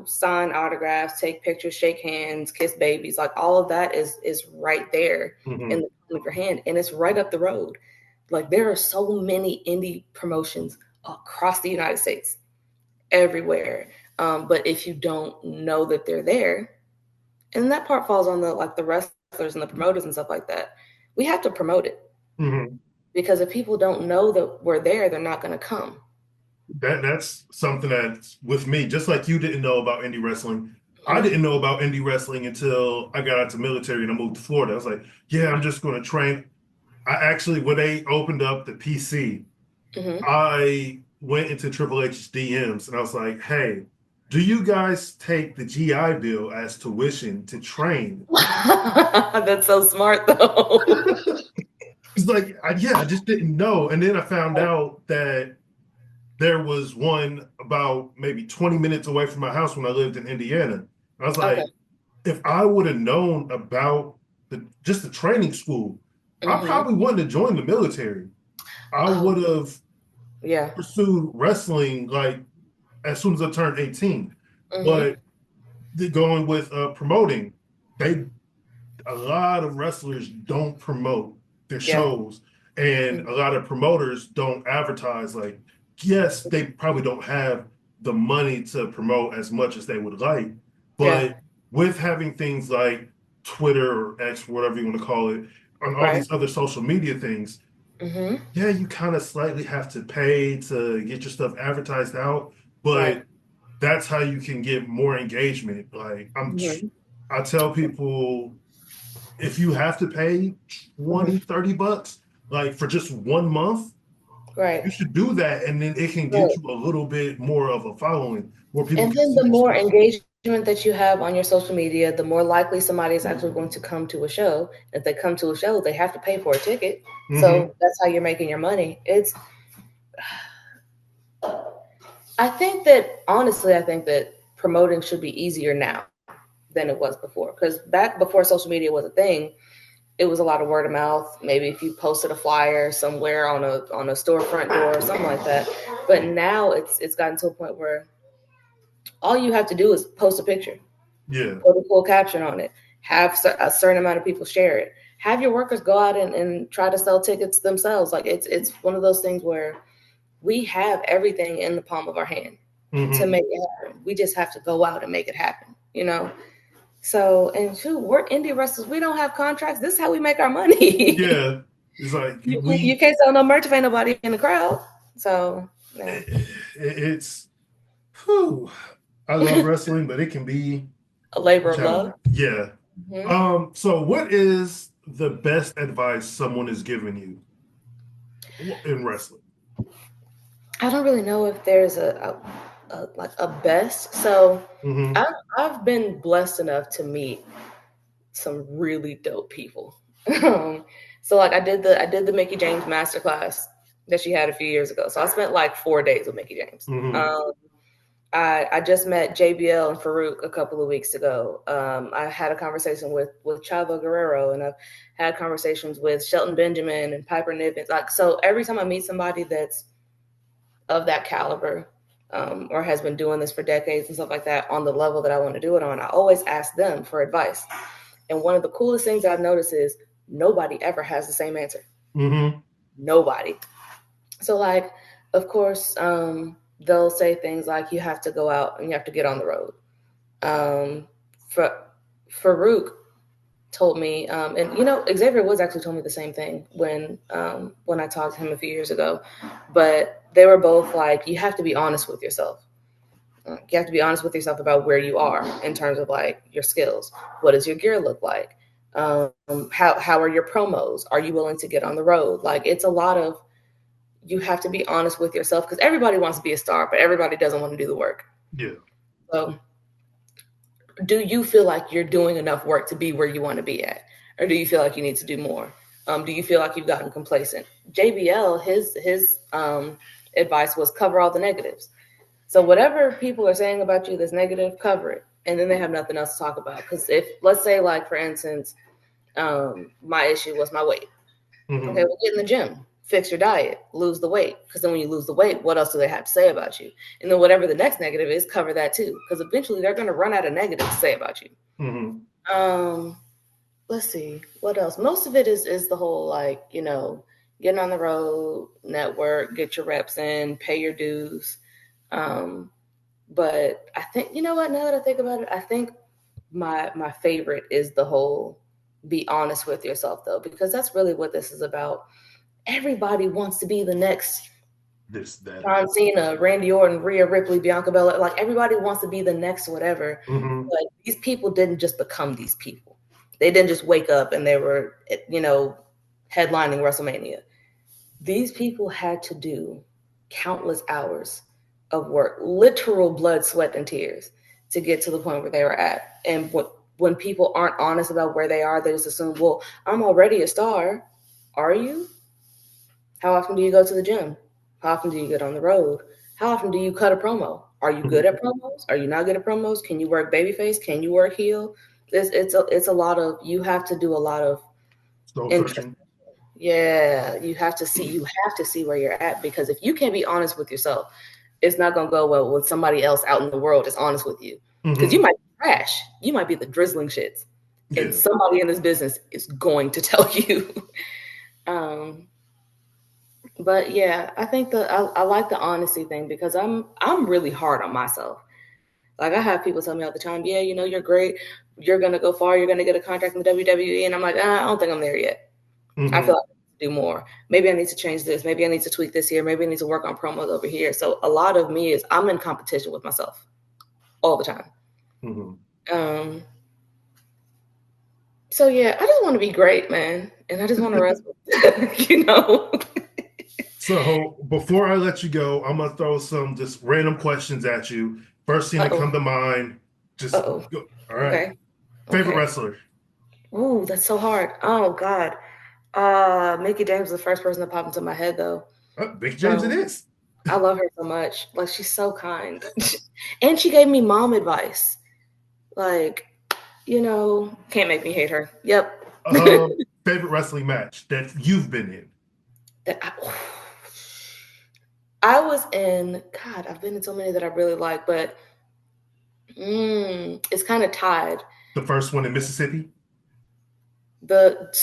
B: sign autographs, take pictures, shake hands, kiss babies. Like all of that is right there in the palm of your hand, and it's right up the road. Like there are so many indie promotions across the United States, everywhere. But if you don't know that they're there, and that part falls on the wrestlers and the promoters and stuff like that. We have to promote it. Because if people don't know that we're there, they're not going to come.
A: That's something that's with me. Just like you didn't know about indie wrestling, I didn't know about indie wrestling until I got out to military and I moved to Florida. I was like, yeah, I'm just going to train. I actually, when they opened up the PC, I went into Triple H's DMs and I was like, hey, do you guys take the GI Bill as tuition to train?
B: That's so smart, though.
A: It's like, yeah, I just didn't know. And then I found out that there was one about maybe 20 minutes away from my house when I lived in Indiana. I was like, if I would have known about just the training school, I probably wouldn't have joined the military. I would have pursued wrestling like as soon as I turned 18. But going with promoting, a lot of wrestlers don't promote their shows, and a lot of promoters don't advertise. Like, yes, they probably don't have the money to promote as much as they would like, but with having things like Twitter or X, whatever you want to call it, on all these other social media things, yeah, you kind of slightly have to pay to get your stuff advertised out, but that's how you can get more engagement. Like I tell people, if you have to pay 20, 30 bucks, like for just 1 month, you should do that. And then it can get you a little bit more of a following, more people.
B: And then the more engagement that you have on your social media, the more likely somebody is actually going to come to a show. If they come to a show, they have to pay for a ticket. So that's how you're making your money. I think that promoting should be easier now than it was before. Because back before social media was a thing, it was a lot of word of mouth. Maybe if you posted a flyer somewhere on a storefront door or something like that. But now it's gotten to a point where all you have to do is post a picture. Put a cool caption on it. Have a certain amount of people share it. Have your workers go out and try to sell tickets themselves. Like it's one of those things where we have everything in the palm of our hand to make it happen. We just have to go out and make it happen, So, and shoot, we're indie wrestlers. We don't have contracts. This is how we make our money.
A: It's like
B: you can't sell no merch if ain't nobody in the crowd. So
A: it's I love wrestling, but it can be
B: a labor of love.
A: So what is the best advice someone has given you in wrestling?
B: I don't really know if there's a best. So I've been blessed enough to meet some really dope people. So like I did the Mickie James masterclass that she had a few years ago. So I spent like 4 days with Mickie James. I just met JBL and Farouk a couple of weeks ago. I had a conversation with Chavo Guerrero, and I've had conversations with Shelton Benjamin and Piper Niven. Like, so every time I meet somebody that's of that caliber, or has been doing this for decades and stuff like that on the level that I want to do it on, I always ask them for advice. And one of the coolest things I've noticed is nobody ever has the same answer. Nobody. So like, of course, they'll say things like you have to go out and you have to get on the road. Farouk told me, and Xavier Woods actually told me the same thing when I talked to him a few years ago, but they were both like, you have to be honest with yourself. You have to be honest with yourself about where you are in terms of like your skills. What does your gear look like? How are your promos? Are you willing to get on the road? Like, it's a lot of, you have to be honest with yourself, because everybody wants to be a star, but everybody doesn't want to do the work. So do you feel like you're doing enough work to be where you want to be at? Or do you feel like you need to do more? Do you feel like you've gotten complacent? JBL, his advice was cover all the negatives. So whatever people are saying about you that's negative, cover it. And then they have nothing else to talk about. Because if, let's say, like, for instance, My issue was my weight.
A: Mm-hmm.
B: Okay, well, get in the gym, fix your diet, lose the weight. Because then when you lose the weight, what else do they have to say about you? And then whatever the next negative is, cover that too. Because eventually they're going to run out of negatives to say about you.
A: Mm-hmm.
B: Let's see, what else? Most of it is the whole, like, getting on the road, network, get your reps in, pay your dues. But I think, you know what, now that I think about it, I think my favorite is the whole be honest with yourself, though, because that's really what this is about. Everybody wants to be the next
A: That.
B: John Cena, Randy Orton, Rhea Ripley, Bianca Belair. Like, everybody wants to be the next whatever.
A: Mm-hmm.
B: But these people didn't just become these people. They didn't just wake up and they were, headlining WrestleMania. These people had to do countless hours of work, literal blood, sweat, and tears to get to the point where they were at. And when people aren't honest about where they are, they just assume, well, I'm already a star. Are you? How often do you go to the gym? How often do you get on the road? How often do you cut a promo? Are you good at promos? Are you not good at promos? Can you work babyface? Can you work heel? It's a lot of, you have to do a lot of
A: Soul
B: interest.
A: searching.
B: Yeah, you have to see where you're at, because if you can't be honest with yourself, it's not gonna go well when somebody else out in the world is honest with you. Because you might be trash, you might be the drizzling shits, and somebody in this business is going to tell you. But yeah, I think I like the honesty thing, because I'm really hard on myself. Like, I have people tell me all the time, yeah, you're great, you're gonna go far, you're gonna get a contract in the WWE, and I'm like, I don't think I'm there yet. I feel like I need to do more. Maybe I need to change this. Maybe I need to tweak this here. Maybe I need to work on promos over here. So a lot of me is I'm in competition with myself all the time. So yeah, I just want to be great, man, and I just want to wrestle.
A: So before I let you go, I'm gonna throw some just random questions at you. First thing that come to mind, just go. All right.
B: Okay.
A: Favorite wrestler?
B: Ooh, that's so hard. Oh God. Mickey James was the first person that popped into my head, though.
A: Mickey James it is.
B: I love her so much. Like, she's so kind. And she gave me mom advice. Like, can't make me hate her. Yep.
A: Favorite wrestling match that you've been in?
B: I was in, God, I've been in so many that I really like, but it's kind of tied.
A: The first one in Mississippi?
B: It's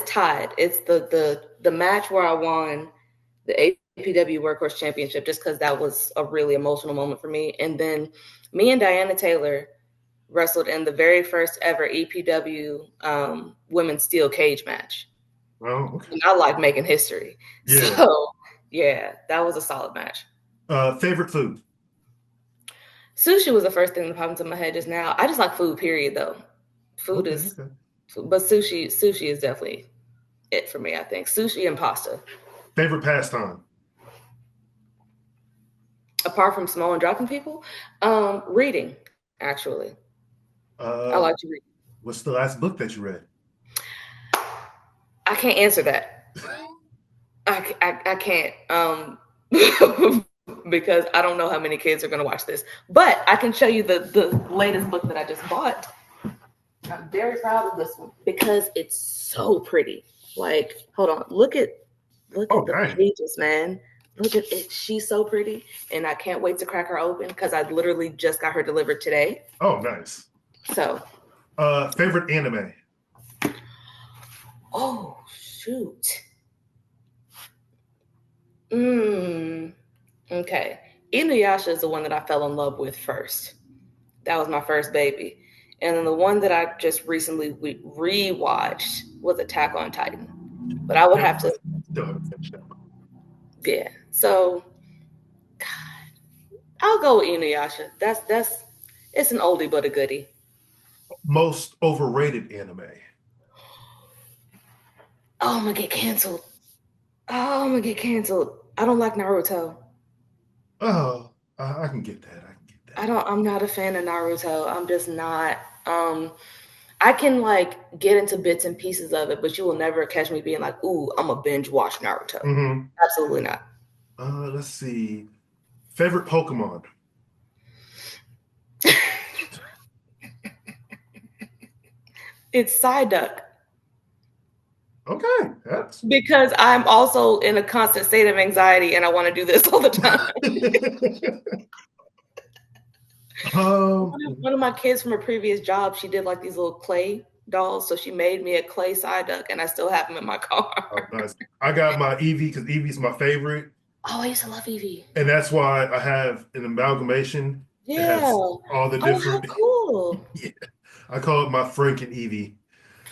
B: tied. It's the match where I won the APW Workhorse Championship, just because that was a really emotional moment for me. And then me and Diana Taylor wrestled in the very first ever EPW women's steel cage match.
A: Oh, okay.
B: And I like making history. Yeah. So yeah, that was a solid match.
A: Favorite food?
B: Sushi was the first thing that popped into my head just now. I just like food, period, though. Food is, but sushi is definitely it for me, I think. Sushi and pasta.
A: Favorite pastime?
B: Apart from small and dropping people, reading, actually. I like to read.
A: What's the last book that you read?
B: I can't answer that. I can't. Because I don't know how many kids are going to watch this. But I can show you the latest book that I just bought. I'm very proud of this one because it's so pretty. Like, hold on. Look at the pages, man. Look at it. She's so pretty. And I can't wait to crack her open because I literally just got her delivered today.
A: Oh, nice.
B: So.
A: Favorite anime?
B: Oh, shoot. Okay. Inuyasha is the one that I fell in love with first. That was my first baby. And then the one that I just recently rewatched was Attack on Titan. But I would have to. Yeah. So, God, I'll go with Inuyasha. It's an oldie but a goodie.
A: Most overrated anime?
B: Oh, I'm gonna get canceled. I don't like Naruto.
A: Oh, I can get that.
B: I'm not a fan of Naruto. I'm just not. I can get into bits and pieces of it, but you will never catch me being like, "Ooh, I'm a binge watch Naruto." Mm-hmm. Absolutely not.
A: Let's see. Favorite Pokemon?
B: It's Psyduck.
A: Okay, that's
B: Because I'm also in a constant state of anxiety and I want to do this all the time.
A: um
B: One of my kids from a previous job, she did like these little clay dolls. So she made me a clay Psyduck and I still have them in my car.
A: oh, nice. I got my Eevee because Eevee's my favorite.
B: Oh, I used to love Eevee.
A: And that's why I have an amalgamation. It
B: Yeah.
A: has all the
B: Oh, how
A: different.
B: cool.
A: Yeah, I call it my Frank and Eevee.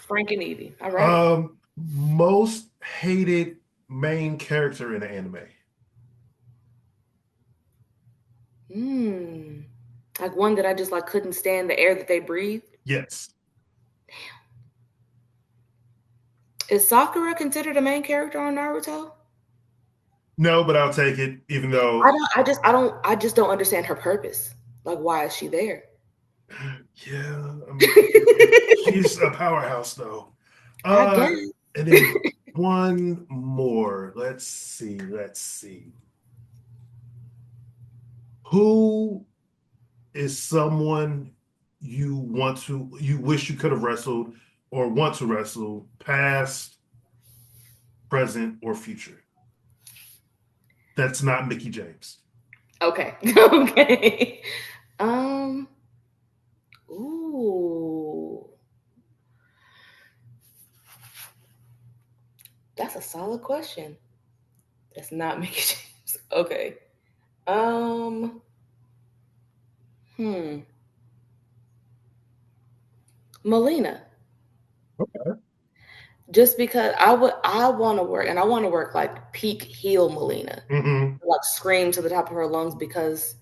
B: Frank and Eevee. All right.
A: Most hated main character in the anime.
B: Like one that I just like couldn't stand the air that they breathe.
A: Yes.
B: Is Sakura considered a main character on Naruto?
A: No, but I'll take it, even though
B: I just don't understand her purpose. Like, why is she there?
A: yeah, I mean, she's a powerhouse though.
B: I guess.
A: And then one more. Let's see. Who is someone you wish you could have wrestled or want to wrestle, past, present, or future? That's not Mickey James.
B: Okay. Okay. Ooh. That's a solid question. That's not Mickey James. Okay. Melina.
A: Okay.
B: Just because I want to work, and I want to work like peak heel Melina, like scream to the top of her lungs, because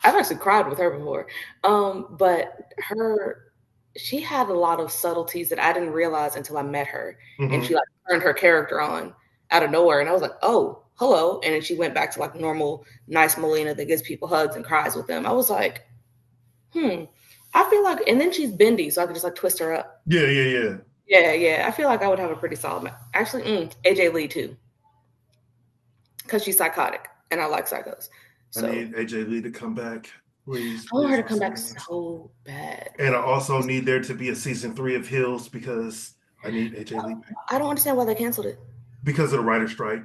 B: I've actually cried with her before. But she had a lot of subtleties that I didn't realize until I met her, and she like turned her character on out of nowhere, and I was like, oh, hello, and then she went back to like normal, nice Melina that gives people hugs and cries with them. I was like, I feel like, and then she's bendy, so I could just like twist her up. Yeah. I feel like I would have a pretty solid match. Actually, AJ Lee too, because she's psychotic, and I like psychos. So
A: I need AJ Lee to come back, please.
B: I want her to come back so bad.
A: And I also need there to be a season 3 of Hills, because I need AJ Lee back.
B: I don't understand why they canceled it.
A: Because of the writer's strike.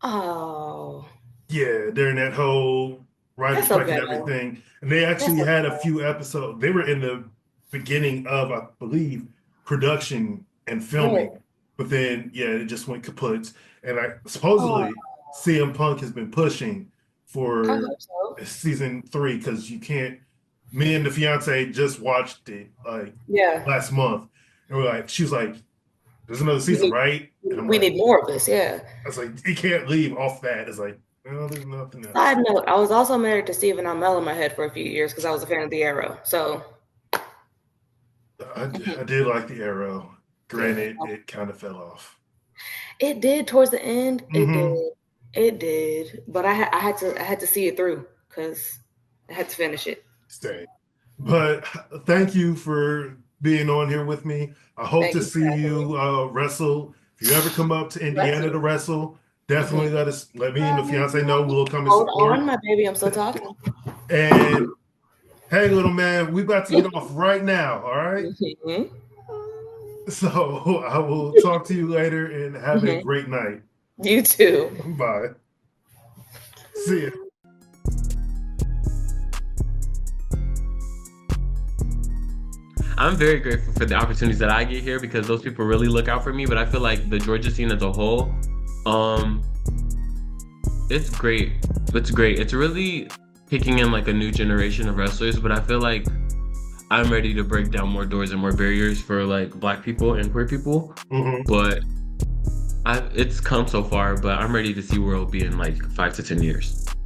B: Oh.
A: Yeah, during that whole writer's strike and everything. And they actually had a few episodes. They were in the beginning of, I believe, production and filming. But then, it just went kaput. And supposedly CM Punk has been pushing for season 3, because you can't. Me and the fiance just watched it last month, and she was like, "There's another season, right?" And
B: we need more of this. Yeah,
A: I was like, "You can't leave off that." It's like, no, there's nothing else.
B: Side note: I was also married to Stephen Amell in my head for a few years because I was a fan of the Arrow. So
A: I did like the Arrow. Granted, it kind of fell off.
B: It did towards the end. It did, but I had to see it through because I had to finish it.
A: Stay. But thank you for being on here with me. I hope to see you wrestle. If you ever come up to Indiana to wrestle, definitely let me and the fiance know. We'll come and support.
B: Hold on, my baby. I'm still talking.
A: And hey, little man, we about to get off right now. All right. So I will talk to you later, and have a great night.
B: You too.
A: Bye. See ya.
C: I'm very grateful for the opportunities that I get here, because those people really look out for me. But I feel like the Georgia scene as a whole, it's great. It's great. It's really kicking in like a new generation of wrestlers. But I feel like I'm ready to break down more doors and more barriers for like Black people and queer people. But it's come so far, but I'm ready to see where it'll be in like 5 to 10 years.